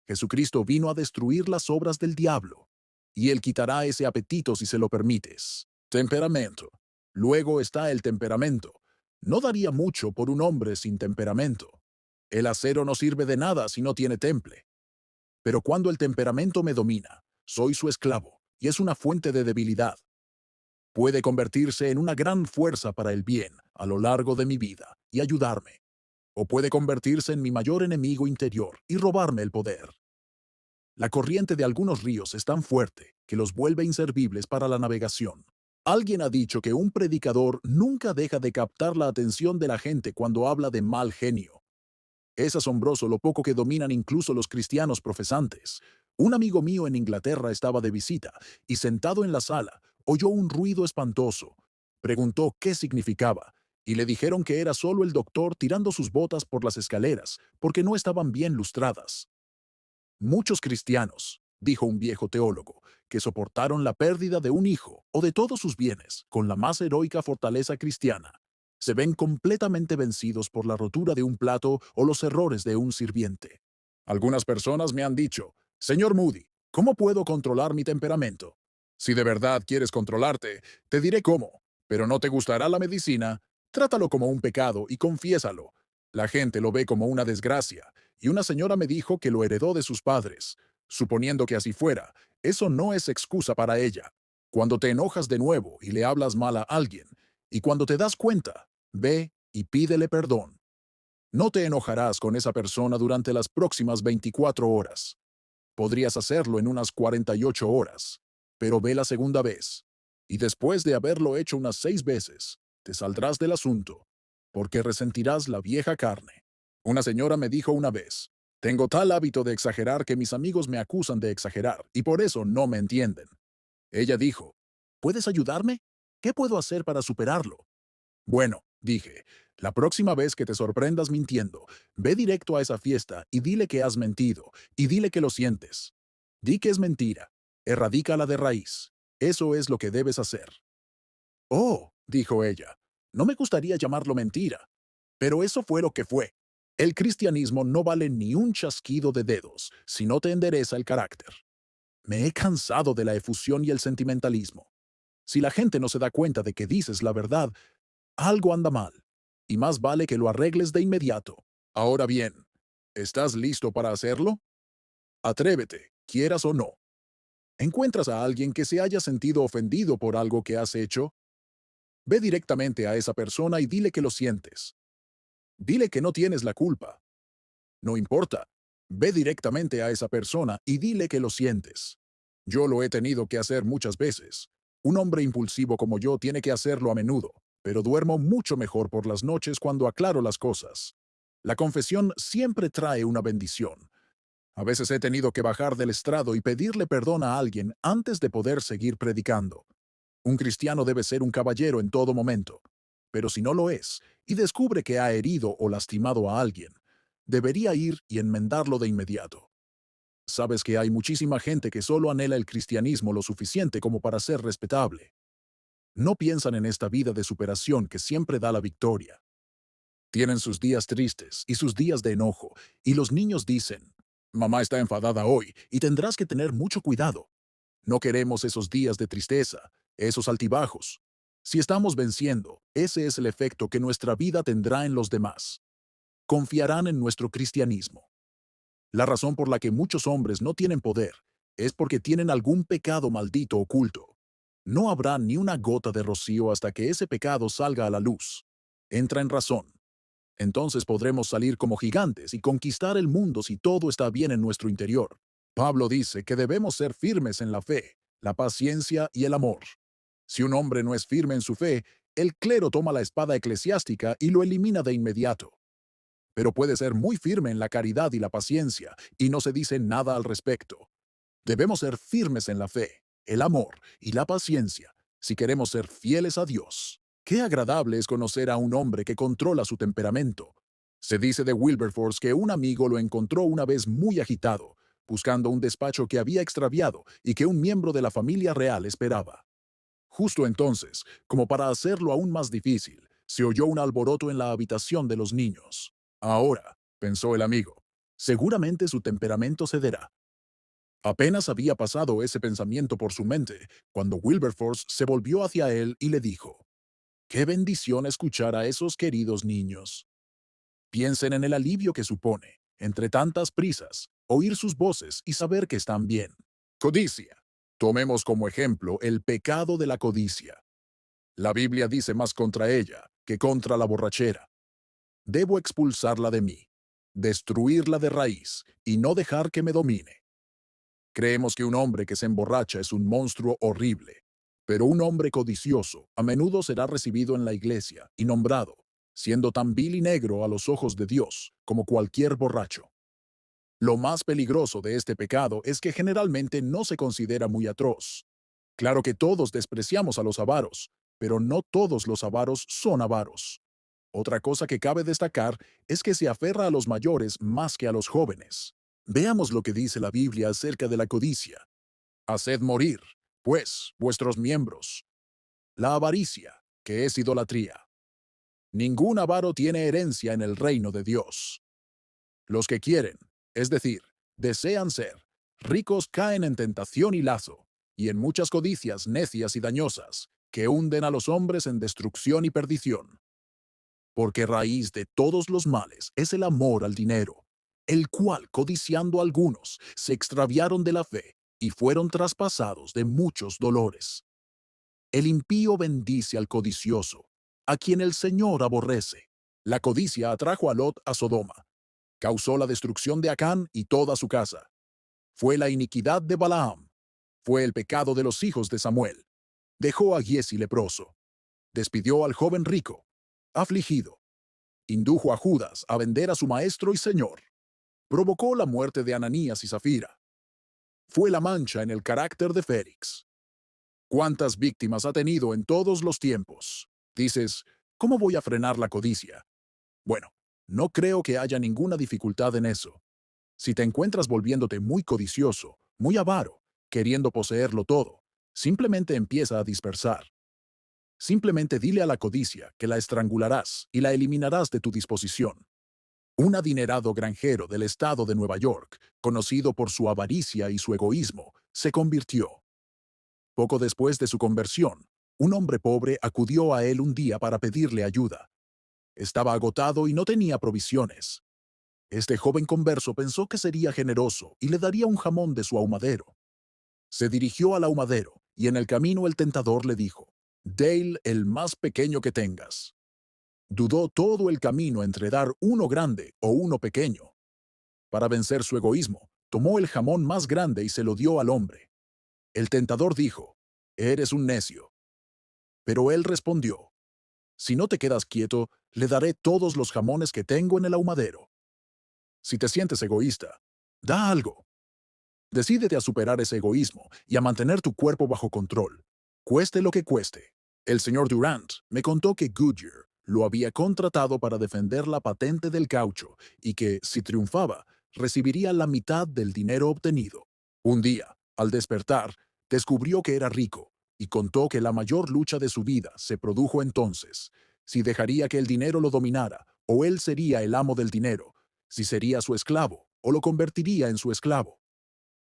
Jesucristo vino a destruir las obras del diablo, y Él quitará ese apetito si se lo permites. Temperamento. Luego está el temperamento. No daría mucho por un hombre sin temperamento. El acero no sirve de nada si no tiene temple. Pero cuando el temperamento me domina, soy su esclavo, y es una fuente de debilidad. Puede convertirse en una gran fuerza para el bien a lo largo de mi vida y ayudarme, o puede convertirse en mi mayor enemigo interior y robarme el poder. La corriente de algunos ríos es tan fuerte que los vuelve inservibles para la navegación. Alguien ha dicho que un predicador nunca deja de captar la atención de la gente cuando habla de mal genio. Es asombroso lo poco que dominan incluso los cristianos profesantes. Un amigo mío en Inglaterra estaba de visita y sentado en la sala oyó un ruido espantoso. Preguntó qué significaba y le dijeron que era solo el doctor tirando sus botas por las escaleras porque no estaban bien lustradas. Muchos cristianos, dijo un viejo teólogo, que soportaron la pérdida de un hijo o de todos sus bienes con la más heroica fortaleza cristiana, se ven completamente vencidos por la rotura de un plato o los errores de un sirviente. Algunas personas me han dicho, Señor Moody, ¿cómo puedo controlar mi temperamento? Si de verdad quieres controlarte, te diré cómo, pero no te gustará la medicina, trátalo como un pecado y confiésalo. La gente lo ve como una desgracia, y una señora me dijo que lo heredó de sus padres. Suponiendo que así fuera, eso no es excusa para ella. Cuando te enojas de nuevo y le hablas mal a alguien, y cuando te das cuenta, ve y pídele perdón. No te enojarás con esa persona durante las próximas 24 horas. Podrías hacerlo en unas 48 horas, pero ve la segunda vez. Y después de haberlo hecho unas 6 veces, te saldrás del asunto, porque resentirás la vieja carne. Una señora me dijo una vez, tengo tal hábito de exagerar que mis amigos me acusan de exagerar y por eso no me entienden. Ella dijo, ¿puedes ayudarme? ¿Qué puedo hacer para superarlo? Bueno, dije, la próxima vez que te sorprendas mintiendo, ve directo a esa fiesta y dile que has mentido, y dile que lo sientes. Di que es mentira. Erradícala de raíz. Eso es lo que debes hacer. Oh, dijo ella, no me gustaría llamarlo mentira, pero eso fue lo que fue. El cristianismo no vale ni un chasquido de dedos si no te endereza el carácter. Me he cansado de la efusión y el sentimentalismo. Si la gente no se da cuenta de que dices la verdad, algo anda mal, y más vale que lo arregles de inmediato. Ahora bien, ¿estás listo para hacerlo? Atrévete, quieras o no. ¿Encuentras a alguien que se haya sentido ofendido por algo que has hecho? Ve directamente a esa persona y dile que lo sientes. Dile que no tienes la culpa. No importa. Ve directamente a esa persona y dile que lo sientes. Yo lo he tenido que hacer muchas veces. Un hombre impulsivo como yo tiene que hacerlo a menudo, pero duermo mucho mejor por las noches cuando aclaro las cosas. La confesión siempre trae una bendición. A veces he tenido que bajar del estrado y pedirle perdón a alguien antes de poder seguir predicando. Un cristiano debe ser un caballero en todo momento. Pero si no lo es, y descubre que ha herido o lastimado a alguien, debería ir y enmendarlo de inmediato. Sabes que hay muchísima gente que solo anhela el cristianismo lo suficiente como para ser respetable. No piensan en esta vida de superación que siempre da la victoria. Tienen sus días tristes y sus días de enojo, y los niños dicen, mamá está enfadada hoy y tendrás que tener mucho cuidado. No queremos esos días de tristeza, esos altibajos. Si estamos venciendo, ese es el efecto que nuestra vida tendrá en los demás. Confiarán en nuestro cristianismo. La razón por la que muchos hombres no tienen poder es porque tienen algún pecado maldito oculto. No habrá ni una gota de rocío hasta que ese pecado salga a la luz. Entra en razón. Entonces podremos salir como gigantes y conquistar el mundo si todo está bien en nuestro interior. Pablo dice que debemos ser firmes en la fe, la paciencia y el amor. Si un hombre no es firme en su fe, el clero toma la espada eclesiástica y lo elimina de inmediato. pero puede ser muy firme en la caridad y la paciencia, y no se dice nada al respecto. Debemos ser firmes en la fe, el amor y la paciencia si queremos ser fieles a Dios. Qué agradable es conocer a un hombre que controla su temperamento. Se dice de Wilberforce que un amigo lo encontró una vez muy agitado, buscando un despacho que había extraviado y que un miembro de la familia real esperaba. Justo entonces, como para hacerlo aún más difícil, se oyó un alboroto en la habitación de los niños. Ahora, pensó el amigo, seguramente su temperamento cederá. Apenas había pasado ese pensamiento por su mente cuando Wilberforce se volvió hacia él y le dijo: «Qué bendición escuchar a esos queridos niños. Piensen en el alivio que supone, entre tantas prisas, oír sus voces y saber que están bien. Codicia. Tomemos como ejemplo el pecado de la codicia. La Biblia dice más contra ella que contra la borrachera. Debo expulsarla de mí, destruirla de raíz y no dejar que me domine. Creemos que un hombre que se emborracha es un monstruo horrible, pero un hombre codicioso a menudo será recibido en la iglesia y nombrado, siendo tan vil y negro a los ojos de Dios como cualquier borracho. Lo más peligroso de este pecado es que generalmente no se considera muy atroz. Claro que todos despreciamos a los avaros, pero no todos los avaros son avaros. Otra cosa que cabe destacar es que se aferra a los mayores más que a los jóvenes. Veamos lo que dice la Biblia acerca de la codicia. Haced morir, pues, vuestros miembros. La avaricia, que es idolatría. Ningún avaro tiene herencia en el reino de Dios. Los que quieren, es decir, desean ser, ricos caen en tentación y lazo, y en muchas codicias necias y dañosas, que hunden a los hombres en destrucción y perdición. Porque raíz de todos los males es el amor al dinero, el cual, codiciando algunos, se extraviaron de la fe y fueron traspasados de muchos dolores. El impío bendice al codicioso, a quien el Señor aborrece. La codicia atrajo a Lot a Sodoma, causó la destrucción de Acán y toda su casa. Fue la iniquidad de Balaam, fue el pecado de los hijos de Samuel. Dejó a Giesi leproso, despidió al joven rico, afligido, indujo a Judas a vender a su maestro y señor, provocó la muerte de Ananías y Zafira. Fue la mancha en el carácter de Félix. ¿Cuántas víctimas ha tenido en todos los tiempos? Dices, ¿cómo voy a frenar la codicia? Bueno, no creo que haya ninguna dificultad en eso. Si te encuentras volviéndote muy codicioso, muy avaro, queriendo poseerlo todo, simplemente empieza a dispersar. Simplemente dile a la codicia que la estrangularás y la eliminarás de tu disposición. Un adinerado granjero del estado de Nueva York, conocido por su avaricia y su egoísmo, se convirtió. Poco después de su conversión, un hombre pobre acudió a él un día para pedirle ayuda. Estaba agotado y no tenía provisiones. Este joven converso pensó que sería generoso y le daría un jamón de su ahumadero. Se dirigió al ahumadero y en el camino el tentador le dijo: «Dale el más pequeño que tengas». Dudó todo el camino entre dar uno grande o uno pequeño. Para vencer su egoísmo, tomó el jamón más grande y se lo dio al hombre. El tentador dijo: «Eres un necio». Pero él respondió: «Si no te quedas quieto, le daré todos los jamones que tengo en el ahumadero». Si te sientes egoísta, da algo. Decídete a superar ese egoísmo y a mantener tu cuerpo bajo control, cueste lo que cueste. El señor Durant me contó que Goodyear lo había contratado para defender la patente del caucho y que, si triunfaba, recibiría la mitad del dinero obtenido. Un día, al despertar, descubrió que era rico y contó que la mayor lucha de su vida se produjo entonces: si dejaría que el dinero lo dominara o él sería el amo del dinero, si sería su esclavo o lo convertiría en su esclavo.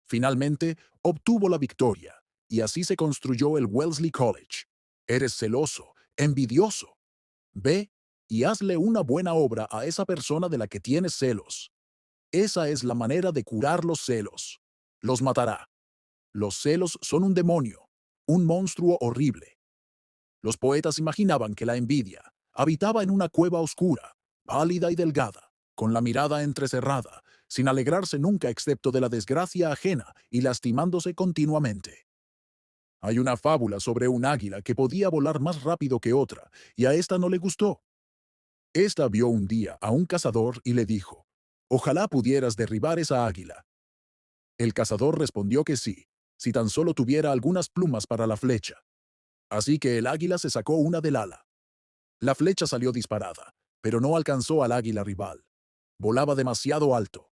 Finalmente, obtuvo la victoria, y así se construyó el Wellesley College. Eres celoso, envidioso. Ve y hazle una buena obra a esa persona de la que tienes celos. Esa es la manera de curar los celos. Los matará. Los celos son un demonio, un monstruo horrible. Los poetas imaginaban que la envidia habitaba en una cueva oscura, pálida y delgada, con la mirada entrecerrada, sin alegrarse nunca excepto de la desgracia ajena y lastimándose continuamente. Hay una fábula sobre un águila que podía volar más rápido que otra, y a esta no le gustó. Esta vio un día a un cazador y le dijo, «Ojalá pudieras derribar esa águila». El cazador respondió que sí, si tan solo tuviera algunas plumas para la flecha. Así que el águila se sacó una del ala. La flecha salió disparada, pero no alcanzó al águila rival. Volaba demasiado alto.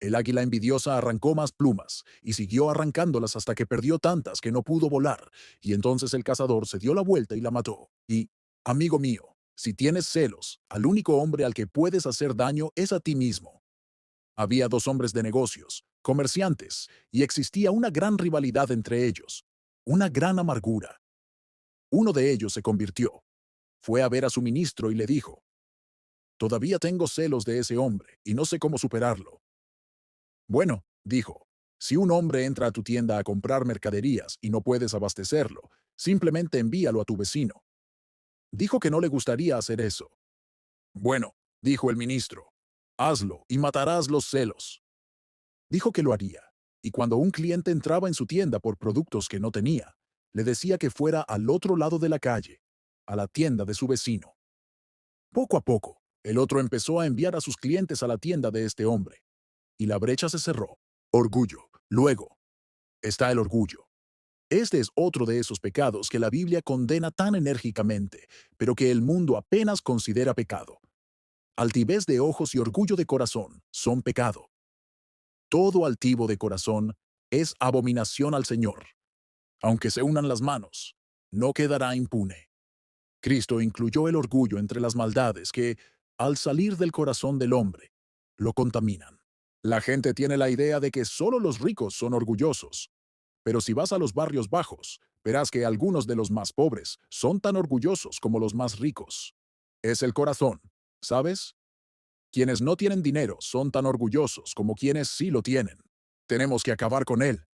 El águila envidiosa arrancó más plumas y siguió arrancándolas hasta que perdió tantas que no pudo volar, y entonces el cazador se dio la vuelta y la mató. Y, amigo mío, si tienes celos, al único hombre al que puedes hacer daño es a ti mismo. Había dos hombres de negocios, comerciantes, y existía una gran rivalidad entre ellos, una gran amargura. Uno de ellos se convirtió. Fue a ver a su ministro y le dijo, «Todavía tengo celos de ese hombre y no sé cómo superarlo». «Bueno», dijo, «si un hombre entra a tu tienda a comprar mercaderías y no puedes abastecerlo, simplemente envíalo a tu vecino». Dijo que no le gustaría hacer eso. «Bueno», dijo el ministro, «hazlo y matarás los celos». Dijo que lo haría, y cuando un cliente entraba en su tienda por productos que no tenía, le decía que fuera al otro lado de la calle, a la tienda de su vecino. Poco a poco, el otro empezó a enviar a sus clientes a la tienda de este hombre, y la brecha se cerró. Orgullo. Luego, está el orgullo. Este es otro de esos pecados que la Biblia condena tan enérgicamente, pero que el mundo apenas considera pecado. Altivez de ojos y orgullo de corazón son pecado. Todo altivo de corazón es abominación al Señor. Aunque se unan las manos, no quedará impune. Cristo incluyó el orgullo entre las maldades que, al salir del corazón del hombre, lo contaminan. La gente tiene la idea de que solo los ricos son orgullosos, pero si vas a los barrios bajos, verás que algunos de los más pobres son tan orgullosos como los más ricos. Es el corazón, ¿sabes? Quienes no tienen dinero son tan orgullosos como quienes sí lo tienen. Tenemos que acabar con él.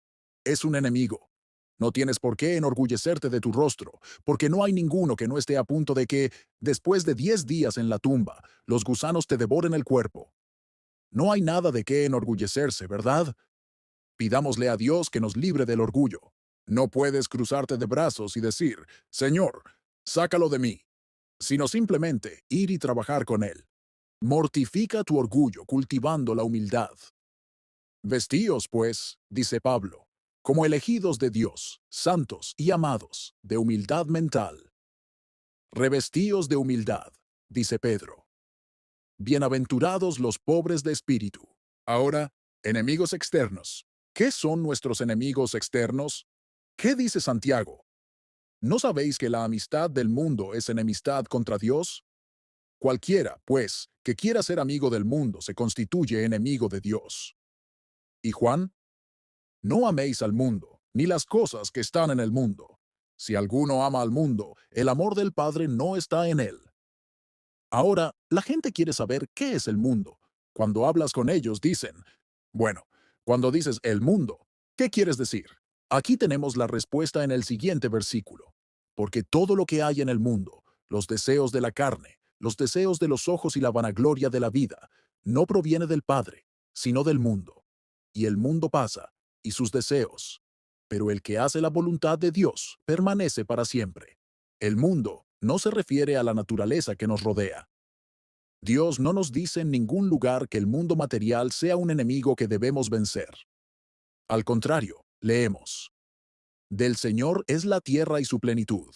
Es un enemigo. No tienes por qué enorgullecerte de tu rostro, porque no hay ninguno que no esté a punto de que, después de 10 días en la tumba, los gusanos te devoren el cuerpo. No hay nada de qué enorgullecerse, ¿verdad? Pidámosle a Dios que nos libre del orgullo. No puedes cruzarte de brazos y decir, «Señor, sácalo de mí», sino simplemente ir y trabajar con él. Mortifica tu orgullo cultivando la humildad. Vestíos, pues, dice Pablo, como elegidos de Dios, santos y amados, de humildad mental. Revestíos de humildad, dice Pedro. Bienaventurados los pobres de espíritu. Ahora, enemigos externos. ¿Qué son nuestros enemigos externos? ¿Qué dice Santiago? ¿No sabéis que la amistad del mundo es enemistad contra Dios? Cualquiera, pues, que quiera ser amigo del mundo se constituye enemigo de Dios. ¿Y Juan? No améis al mundo, ni las cosas que están en el mundo. Si alguno ama al mundo, el amor del Padre no está en él. Ahora, la gente quiere saber qué es el mundo. Cuando hablas con ellos dicen, bueno, cuando dices el mundo, ¿qué quieres decir? Aquí tenemos la respuesta en el siguiente versículo. Porque todo lo que hay en el mundo, los deseos de la carne, los deseos de los ojos y la vanagloria de la vida, no proviene del Padre, sino del mundo. Y el mundo pasa, y sus deseos. Pero el que hace la voluntad de Dios permanece para siempre. El mundo no se refiere a la naturaleza que nos rodea. Dios no nos dice en ningún lugar que el mundo material sea un enemigo que debemos vencer. Al contrario, leemos, «Del Señor es la tierra y su plenitud,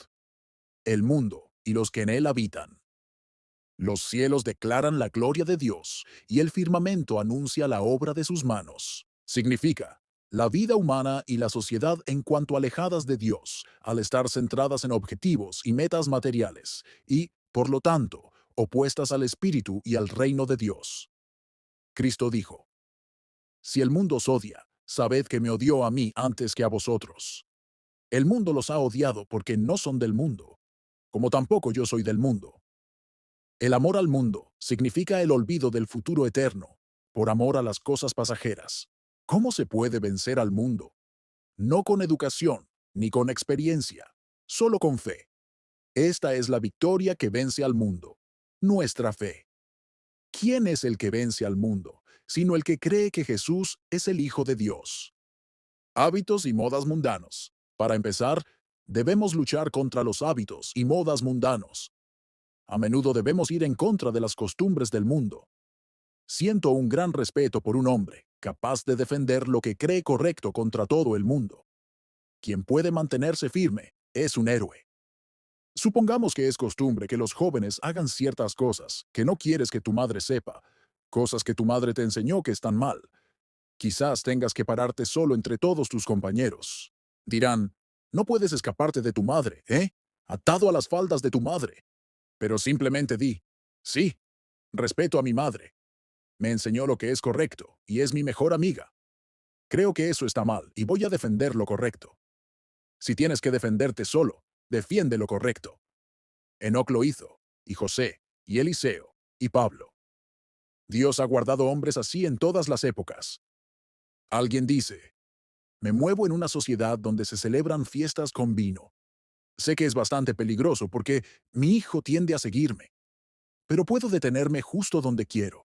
el mundo y los que en él habitan. Los cielos declaran la gloria de Dios y el firmamento anuncia la obra de sus manos». Significa, la vida humana y la sociedad en cuanto alejadas de Dios, al estar centradas en objetivos y metas materiales, y, por lo tanto, opuestas al Espíritu y al reino de Dios. Cristo dijo, «Si el mundo os odia, sabed que me odió a mí antes que a vosotros. El mundo los ha odiado porque no son del mundo, como tampoco yo soy del mundo». El amor al mundo significa el olvido del futuro eterno, por amor a las cosas pasajeras. ¿Cómo se puede vencer al mundo? No con educación, ni con experiencia, solo con fe. Esta es la victoria que vence al mundo, nuestra fe. ¿Quién es el que vence al mundo, sino el que cree que Jesús es el Hijo de Dios? Hábitos y modas mundanos. Para empezar, debemos luchar contra los hábitos y modas mundanos. A menudo debemos ir en contra de las costumbres del mundo. Siento un gran respeto por un hombre capaz de defender lo que cree correcto contra todo el mundo. Quien puede mantenerse firme es un héroe. Supongamos que es costumbre que los jóvenes hagan ciertas cosas que no quieres que tu madre sepa, cosas que tu madre te enseñó que están mal. Quizás tengas que pararte solo entre todos tus compañeros. Dirán, no puedes escaparte de tu madre, ¿eh? Atado a las faldas de tu madre. Pero simplemente di, sí, respeto a mi madre. Me enseñó lo que es correcto y es mi mejor amiga. Creo que eso está mal y voy a defender lo correcto. Si tienes que defenderte solo, defiende lo correcto. Enoc lo hizo, y José, y Eliseo, y Pablo. Dios ha guardado hombres así en todas las épocas. Alguien dice, me muevo en una sociedad donde se celebran fiestas con vino. Sé que es bastante peligroso porque mi hijo tiende a seguirme, pero puedo detenerme justo donde quiero.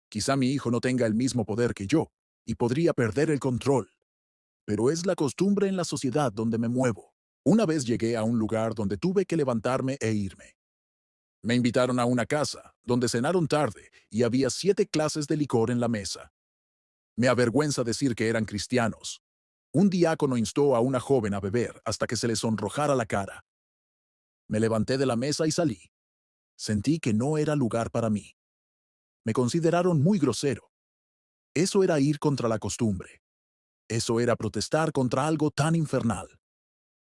Quizá mi hijo no tenga el mismo poder que yo, y podría perder el control. Pero es la costumbre en la sociedad donde me muevo. Una vez llegué a un lugar donde tuve que levantarme e irme. Me invitaron a una casa, donde cenaron tarde, y había 7 clases de licor en la mesa. Me avergüenza decir que eran cristianos. Un diácono instó a una joven a beber hasta que se le sonrojara la cara. Me levanté de la mesa y salí. Sentí que no era lugar para mí. Me consideraron muy grosero. Eso era ir contra la costumbre. Eso era protestar contra algo tan infernal.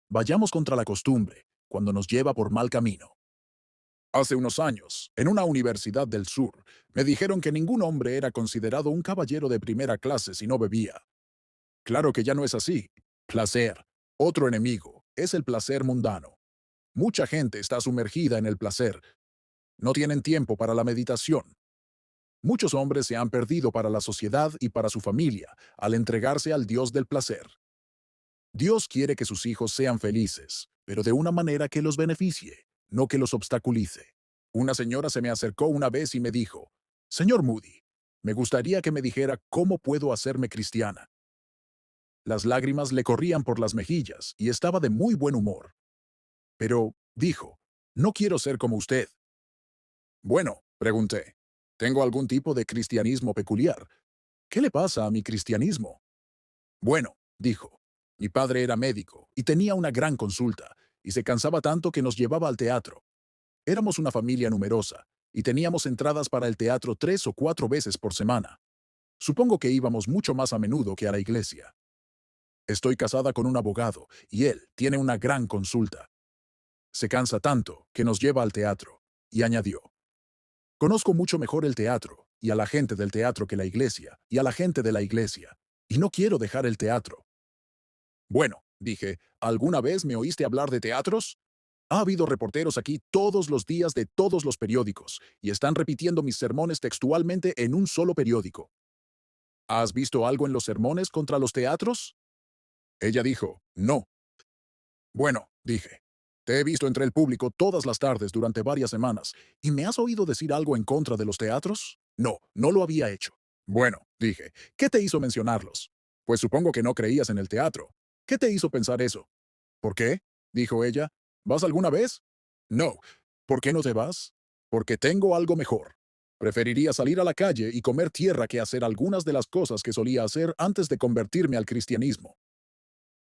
Vayamos contra la costumbre, cuando nos lleva por mal camino. Hace unos años, en una universidad del sur, me dijeron que ningún hombre era considerado un caballero de primera clase si no bebía. Claro que ya no es así. Placer, otro enemigo, es el placer mundano. Mucha gente está sumergida en el placer. No tienen tiempo para la meditación. Muchos hombres se han perdido para la sociedad y para su familia al entregarse al Dios del placer. Dios quiere que sus hijos sean felices, pero de una manera que los beneficie, no que los obstaculice. Una señora se me acercó una vez y me dijo, Señor Moody, me gustaría que me dijera cómo puedo hacerme cristiana. Las lágrimas le corrían por las mejillas y estaba de muy buen humor. Pero, dijo, no quiero ser como usted. Bueno, pregunté, ¿tengo algún tipo de cristianismo peculiar? ¿Qué le pasa a mi cristianismo? Bueno, dijo, mi padre era médico y tenía una gran consulta, y se cansaba tanto que nos llevaba al teatro. Éramos una familia numerosa, y teníamos entradas para el teatro 3 o 4 veces por semana. Supongo que íbamos mucho más a menudo que a la iglesia. Estoy casada con un abogado, y él tiene una gran consulta. Se cansa tanto que nos lleva al teatro, y añadió, conozco mucho mejor el teatro, y a la gente del teatro que la iglesia, y a la gente de la iglesia, y no quiero dejar el teatro. Bueno, dije, ¿alguna vez me oíste hablar de teatros? Ha habido reporteros aquí todos los días de todos los periódicos, y están repitiendo mis sermones textualmente en un solo periódico. ¿Has visto algo en los sermones contra los teatros? Ella dijo, no. Bueno, dije, te he visto entre el público todas las tardes durante varias semanas, ¿y me has oído decir algo en contra de los teatros? No, no lo había hecho. Bueno, dije, ¿qué te hizo mencionarlos? Pues supongo que no creías en el teatro. ¿Qué te hizo pensar eso? ¿Por qué? Dijo ella. ¿Vas alguna vez? No. ¿Por qué no te vas? Porque tengo algo mejor. Preferiría salir a la calle y comer tierra que hacer algunas de las cosas que solía hacer antes de convertirme al cristianismo.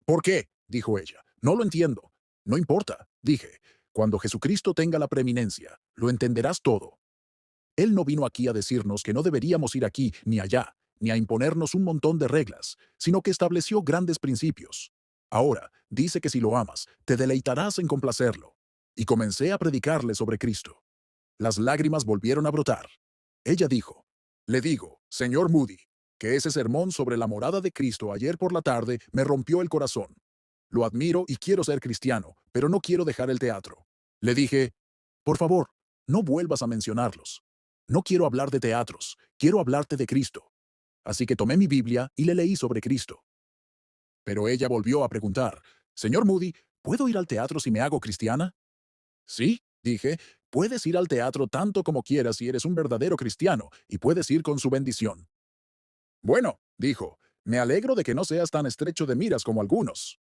¿Por qué? Dijo ella. No lo entiendo. No importa, dije. Cuando Jesucristo tenga la preeminencia, lo entenderás todo. Él no vino aquí a decirnos que no deberíamos ir aquí ni allá, ni a imponernos un montón de reglas, sino que estableció grandes principios. Ahora, dice que si lo amas, te deleitarás en complacerlo. Y comencé a predicarle sobre Cristo. Las lágrimas volvieron a brotar. Ella dijo, le digo, señor Moody, que ese sermón sobre la morada de Cristo ayer por la tarde me rompió el corazón. Lo admiro y quiero ser cristiano, pero no quiero dejar el teatro. Le dije, por favor, no vuelvas a mencionarlos. No quiero hablar de teatros, quiero hablarte de Cristo. Así que tomé mi Biblia y le leí sobre Cristo. Pero ella volvió a preguntar, señor Moody, ¿puedo ir al teatro si me hago cristiana? Sí, dije, puedes ir al teatro tanto como quieras si eres un verdadero cristiano, y puedes ir con su bendición. Bueno, dijo, me alegro de que no seas tan estrecho de miras como algunos.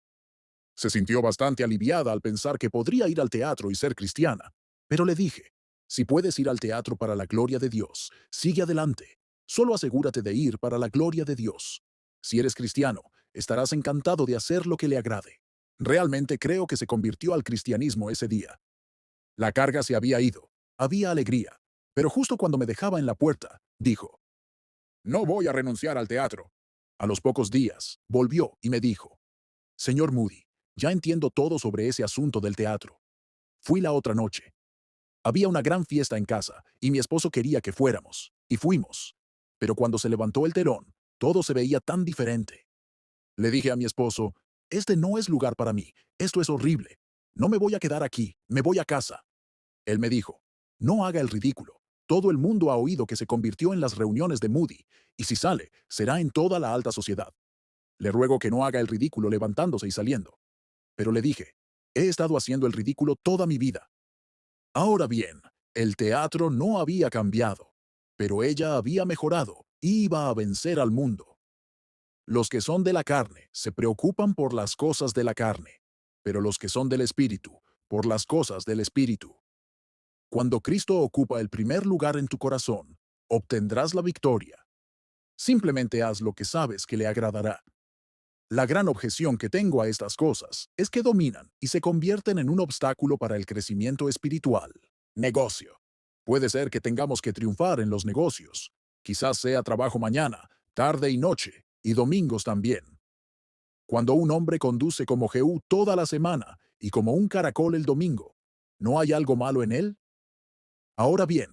Se sintió bastante aliviada al pensar que podría ir al teatro y ser cristiana, pero le dije, Si puedes ir al teatro para la gloria de Dios, sigue adelante. Solo asegúrate de ir para la gloria de Dios. Si eres cristiano, estarás encantado de hacer lo que le agrade. Realmente creo que se convirtió al cristianismo ese día. La carga se había ido. Había alegría. Pero justo cuando me dejaba en la puerta, dijo, no voy a renunciar al teatro. A los pocos días, volvió y me dijo, señor Moody, ya entiendo todo sobre ese asunto del teatro. Fui la otra noche. Había una gran fiesta en casa y mi esposo quería que fuéramos, y fuimos. Pero cuando se levantó el telón, todo se veía tan diferente. Le dije a mi esposo, este no es lugar para mí, esto es horrible. No me voy a quedar aquí, me voy a casa. Él me dijo, no haga el ridículo. Todo el mundo ha oído que se convirtió en las reuniones de Moody, y si sale, será en toda la alta sociedad. Le ruego que no haga el ridículo levantándose y saliendo. Pero le dije, he estado haciendo el ridículo toda mi vida. Ahora bien, el teatro no había cambiado, pero ella había mejorado y iba a vencer al mundo. Los que son de la carne se preocupan por las cosas de la carne, pero los que son del Espíritu, por las cosas del Espíritu. Cuando Cristo ocupa el primer lugar en tu corazón, obtendrás la victoria. Simplemente haz lo que sabes que le agradará. La gran objeción que tengo a estas cosas es que dominan y se convierten en un obstáculo para el crecimiento espiritual. Negocio. Puede ser que tengamos que triunfar en los negocios. Quizás sea trabajo mañana, tarde y noche, y domingos también. Cuando un hombre conduce como Jehú toda la semana y como un caracol el domingo, ¿no hay algo malo en él? Ahora bien,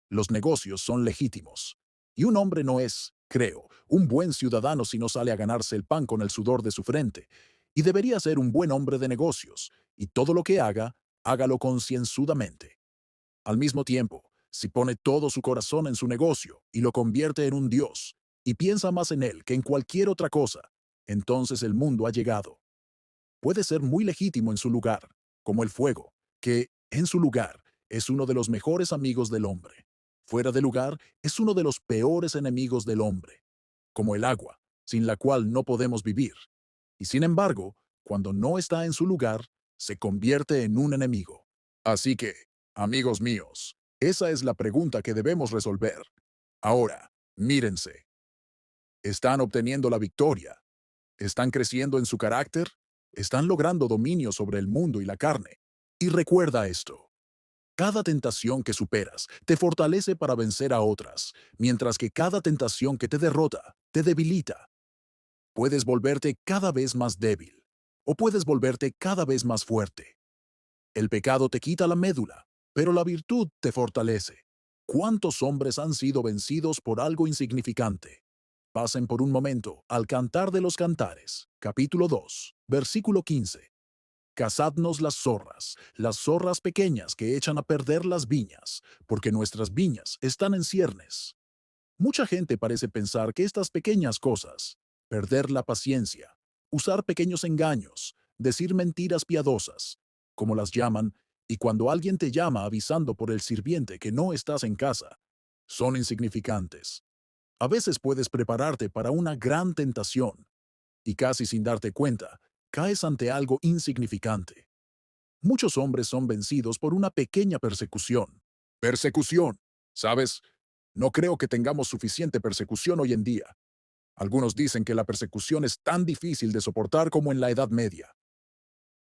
los negocios son legítimos. Y un hombre no es, creo, un buen ciudadano si no sale a ganarse el pan con el sudor de su frente. Y debería ser un buen hombre de negocios, y todo lo que haga, hágalo concienzudamente. Al mismo tiempo, si pone todo su corazón en su negocio y lo convierte en un dios, y piensa más en él que en cualquier otra cosa, entonces el mundo ha llegado. Puede ser muy legítimo en su lugar, como el fuego, que, en su lugar, es uno de los mejores amigos del hombre. Fuera de lugar, es uno de los peores enemigos del hombre, como el agua, sin la cual no podemos vivir. Y sin embargo, cuando no está en su lugar, se convierte en un enemigo. Así que, amigos míos, esa es la pregunta que debemos resolver. Ahora, mírense. ¿Están obteniendo la victoria? ¿Están creciendo en su carácter? ¿Están logrando dominio sobre el mundo y la carne? Y recuerda esto. Cada tentación que superas te fortalece para vencer a otras, mientras que cada tentación que te derrota te debilita. Puedes volverte cada vez más débil, o puedes volverte cada vez más fuerte. El pecado te quita la médula, pero la virtud te fortalece. ¿Cuántos hombres han sido vencidos por algo insignificante? Pasen por un momento al Cantar de los Cantares, capítulo 2, versículo 15. Cazadnos las zorras pequeñas que echan a perder las viñas, porque nuestras viñas están en ciernes. Mucha gente parece pensar que estas pequeñas cosas, perder la paciencia, usar pequeños engaños, decir mentiras piadosas, como las llaman, y cuando alguien te llama avisando por el sirviente que no estás en casa, son insignificantes. A veces puedes prepararte para una gran tentación, y casi sin darte cuenta, caes ante algo insignificante. Muchos hombres son vencidos por una pequeña persecución. Persecución. ¿Sabes? No creo que tengamos suficiente persecución hoy en día. Algunos dicen que la persecución es tan difícil de soportar como en la Edad Media.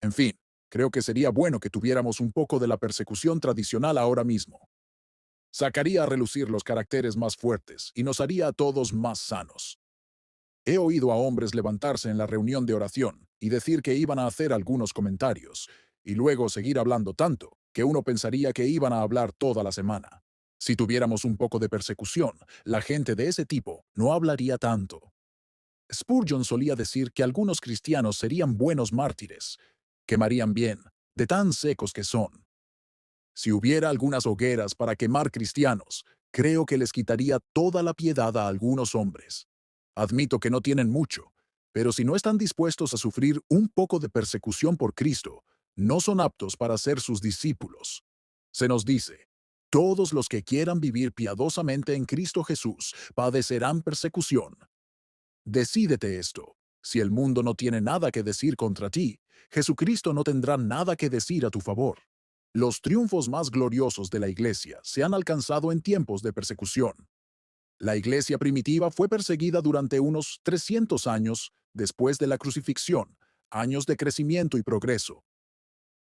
En fin, creo que sería bueno que tuviéramos un poco de la persecución tradicional ahora mismo. Sacaría a relucir los caracteres más fuertes y nos haría a todos más sanos. He oído a hombres levantarse en la reunión de oración y decir que iban a hacer algunos comentarios, y luego seguir hablando tanto que uno pensaría que iban a hablar toda la semana. Si tuviéramos un poco de persecución, la gente de ese tipo no hablaría tanto. Spurgeon solía decir que algunos cristianos serían buenos mártires, quemarían bien, de tan secos que son. Si hubiera algunas hogueras para quemar cristianos, creo que les quitaría toda la piedad a algunos hombres. Admito que no tienen mucho, pero si no están dispuestos a sufrir un poco de persecución por Cristo, no son aptos para ser sus discípulos. Se nos dice, todos los que quieran vivir piadosamente en Cristo Jesús padecerán persecución. Decídete esto. Si el mundo no tiene nada que decir contra ti, Jesucristo no tendrá nada que decir a tu favor. Los triunfos más gloriosos de la Iglesia se han alcanzado en tiempos de persecución. La Iglesia primitiva fue perseguida durante unos 300 años después de la crucifixión, años de crecimiento y progreso.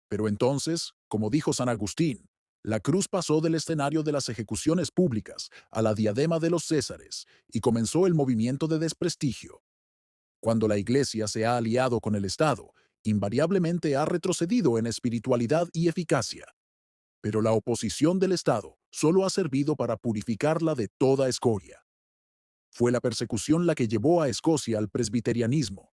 Pero entonces, como dijo San Agustín, la cruz pasó del escenario de las ejecuciones públicas a la diadema de los Césares y comenzó el movimiento de desprestigio. Cuando la Iglesia se ha aliado con el Estado, invariablemente ha retrocedido en espiritualidad y eficacia. Pero la oposición del Estado solo ha servido para purificarla de toda escoria. Fue la persecución la que llevó a Escocia al presbiterianismo.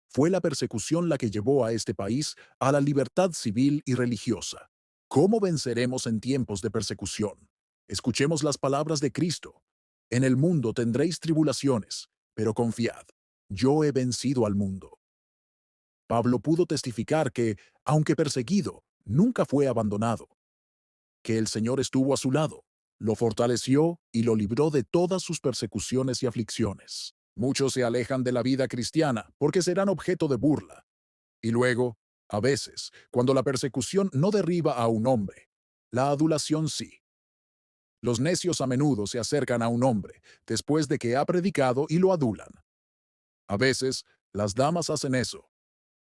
Fue la persecución la que llevó a este país a la libertad civil y religiosa. ¿Cómo venceremos en tiempos de persecución? Escuchemos las palabras de Cristo. En el mundo tendréis tribulaciones, pero confiad, yo he vencido al mundo. Pablo pudo testificar que, aunque perseguido, nunca fue abandonado, que el Señor estuvo a su lado, lo fortaleció y lo libró de todas sus persecuciones y aflicciones. Muchos se alejan de la vida cristiana porque serán objeto de burla. Y luego, a veces, cuando la persecución no derriba a un hombre, la adulación sí. Los necios a menudo se acercan a un hombre después de que ha predicado y lo adulan. A veces, las damas hacen eso.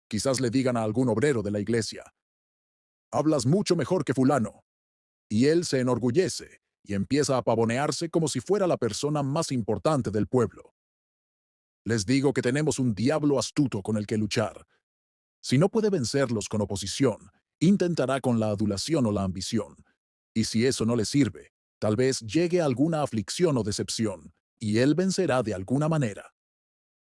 Quizás le digan a algún obrero de la iglesia, «Hablas mucho mejor que fulano». Y él se enorgullece y empieza a pavonearse como si fuera la persona más importante del pueblo. Les digo que tenemos un diablo astuto con el que luchar. Si no puede vencerlos con oposición, intentará con la adulación o la ambición. Y si eso no le sirve, tal vez llegue a alguna aflicción o decepción, y él vencerá de alguna manera.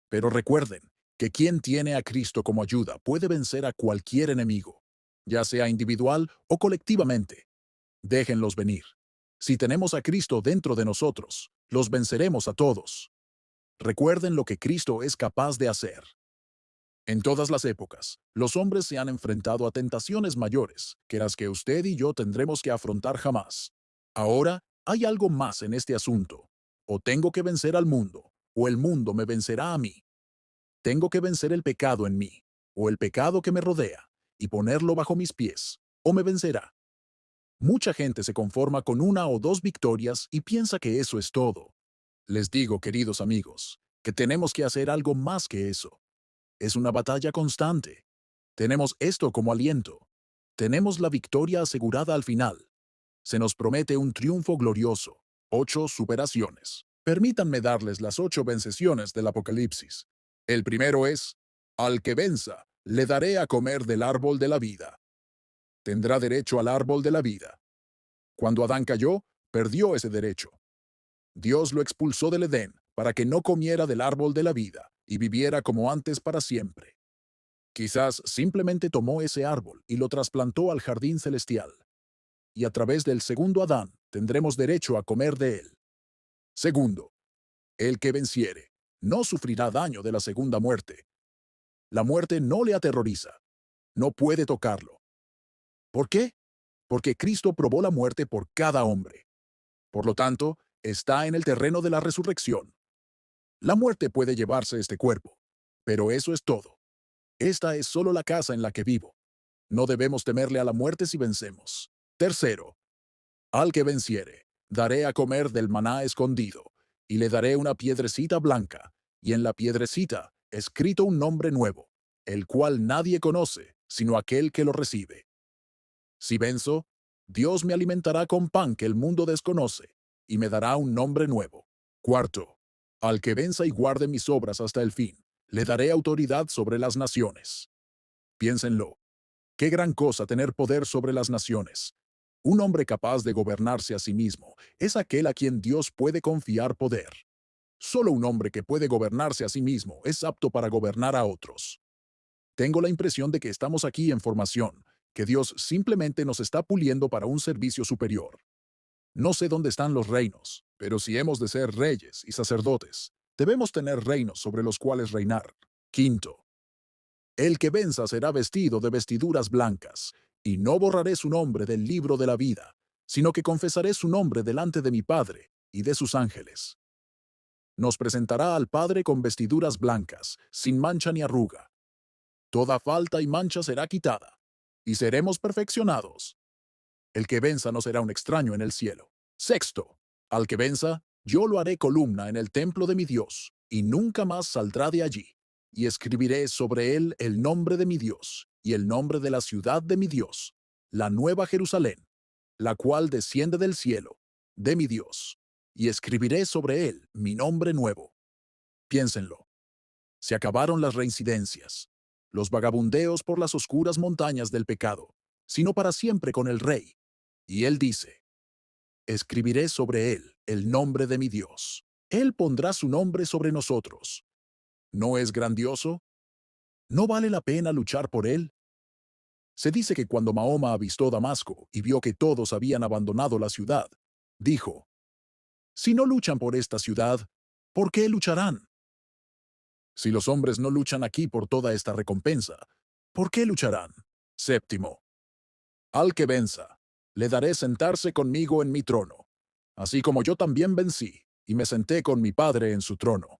Pero recuerden que quien tiene a Cristo como ayuda puede vencer a cualquier enemigo, ya sea individual o colectivamente. Déjenlos venir. Si tenemos a Cristo dentro de nosotros, los venceremos a todos. Recuerden lo que Cristo es capaz de hacer. En todas las épocas, los hombres se han enfrentado a tentaciones mayores que las que usted y yo tendremos que afrontar jamás. Ahora, hay algo más en este asunto. O tengo que vencer al mundo, o el mundo me vencerá a mí. Tengo que vencer el pecado en mí, o el pecado que me rodea, y ponerlo bajo mis pies, o me vencerá. Mucha gente se conforma con una o dos victorias y piensa que eso es todo. Les digo, queridos amigos, que tenemos que hacer algo más que eso. Es una batalla constante. Tenemos esto como aliento. Tenemos la victoria asegurada al final. Se nos promete un triunfo glorioso. 8 superaciones. Permítanme darles las 8 venceciones del Apocalipsis. El primero es, al que venza, le daré a comer del árbol de la vida. Tendrá derecho al árbol de la vida. Cuando Adán cayó, perdió ese derecho. Dios lo expulsó del Edén para que no comiera del árbol de la vida y viviera como antes para siempre. Quizás simplemente tomó ese árbol y lo trasplantó al jardín celestial. Y a través del segundo Adán tendremos derecho a comer de él. Segundo, el que venciere no sufrirá daño de la segunda muerte. La muerte no le aterroriza. No puede tocarlo. ¿Por qué? Porque Cristo probó la muerte por cada hombre. Por lo tanto, está en el terreno de la resurrección. La muerte puede llevarse este cuerpo, pero eso es todo. Esta es solo la casa en la que vivo. No debemos temerle a la muerte si vencemos. Tercero, al que venciere, daré a comer del maná escondido, y le daré una piedrecita blanca, y en la piedrecita escrito un nombre nuevo, el cual nadie conoce, sino aquel que lo recibe. Si venzo, Dios me alimentará con pan que el mundo desconoce, y me dará un nombre nuevo. Cuarto, al que venza y guarde mis obras hasta el fin, le daré autoridad sobre las naciones. Piénsenlo. Qué gran cosa tener poder sobre las naciones. Un hombre capaz de gobernarse a sí mismo es aquel a quien Dios puede confiar poder. Solo un hombre que puede gobernarse a sí mismo es apto para gobernar a otros. Tengo la impresión de que estamos aquí en formación, que Dios simplemente nos está puliendo para un servicio superior. No sé dónde están los reinos, pero si hemos de ser reyes y sacerdotes, debemos tener reinos sobre los cuales reinar. Quinto, el que venza será vestido de vestiduras blancas, y no borraré su nombre del libro de la vida, sino que confesaré su nombre delante de mi Padre y de sus ángeles. Nos presentará al Padre con vestiduras blancas, sin mancha ni arruga. Toda falta y mancha será quitada, y seremos perfeccionados. El que venza no será un extraño en el cielo. Sexto, al que venza, yo lo haré columna en el templo de mi Dios, y nunca más saldrá de allí. Y escribiré sobre él el nombre de mi Dios, y el nombre de la ciudad de mi Dios, la nueva Jerusalén, la cual desciende del cielo, de mi Dios, y escribiré sobre él mi nombre nuevo. Piénsenlo. Se acabaron las reincidencias, los vagabundeos por las oscuras montañas del pecado, sino para siempre con el Rey. Y él dice, escribiré sobre él el nombre de mi Dios. Él pondrá su nombre sobre nosotros. ¿No es grandioso? ¿No vale la pena luchar por él? Se dice que cuando Mahoma avistó Damasco y vio que todos habían abandonado la ciudad, dijo, si no luchan por esta ciudad, ¿por qué lucharán? Si los hombres no luchan aquí por toda esta recompensa, ¿por qué lucharán? Séptimo, al que venza, le daré sentarse conmigo en mi trono, así como yo también vencí y me senté con mi Padre en su trono.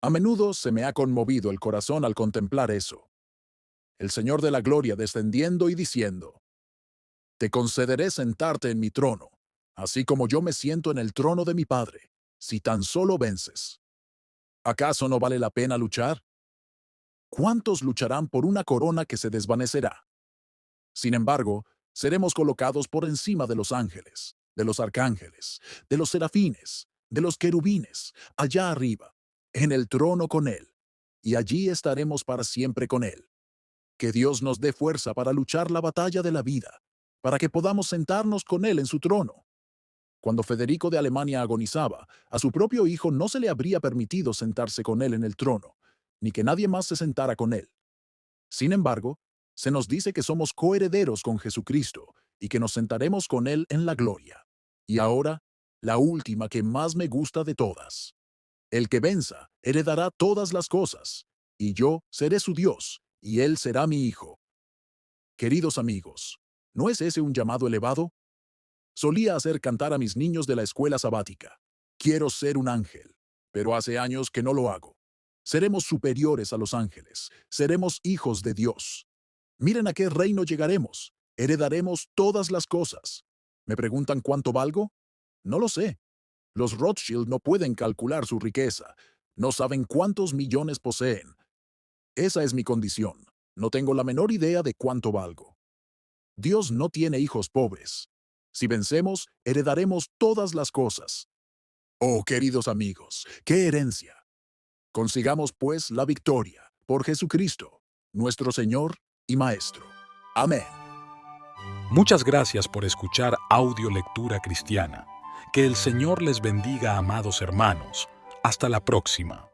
A menudo se me ha conmovido el corazón al contemplar eso. El Señor de la Gloria descendiendo y diciendo, te concederé sentarte en mi trono, así como yo me siento en el trono de mi Padre, si tan solo vences. ¿Acaso no vale la pena luchar? ¿Cuántos lucharán por una corona que se desvanecerá? Sin embargo, seremos colocados por encima de los ángeles, de los arcángeles, de los serafines, de los querubines, allá arriba, en el trono con Él, y allí estaremos para siempre con Él. Que Dios nos dé fuerza para luchar la batalla de la vida, para que podamos sentarnos con Él en su trono. Cuando Federico de Alemania agonizaba, a su propio hijo no se le habría permitido sentarse con él en el trono, ni que nadie más se sentara con él. Sin embargo, se nos dice que somos coherederos con Jesucristo y que nos sentaremos con Él en la gloria. Y ahora, la última que más me gusta de todas. El que venza heredará todas las cosas, y yo seré su Dios, y Él será mi hijo. Queridos amigos, ¿no es ese un llamado elevado? Solía hacer cantar a mis niños de la escuela sabática. Quiero ser un ángel, pero hace años que no lo hago. Seremos superiores a los ángeles, seremos hijos de Dios. Miren a qué reino llegaremos. Heredaremos todas las cosas. ¿Me preguntan cuánto valgo? No lo sé. Los Rothschild no pueden calcular su riqueza. No saben cuántos millones poseen. Esa es mi condición. No tengo la menor idea de cuánto valgo. Dios no tiene hijos pobres. Si vencemos, heredaremos todas las cosas. Oh, queridos amigos, qué herencia. Consigamos, pues, la victoria por Jesucristo, nuestro Señor y Maestro. Amén. Muchas gracias por escuchar Audio Lectura Cristiana. Que el Señor les bendiga, amados hermanos. Hasta la próxima.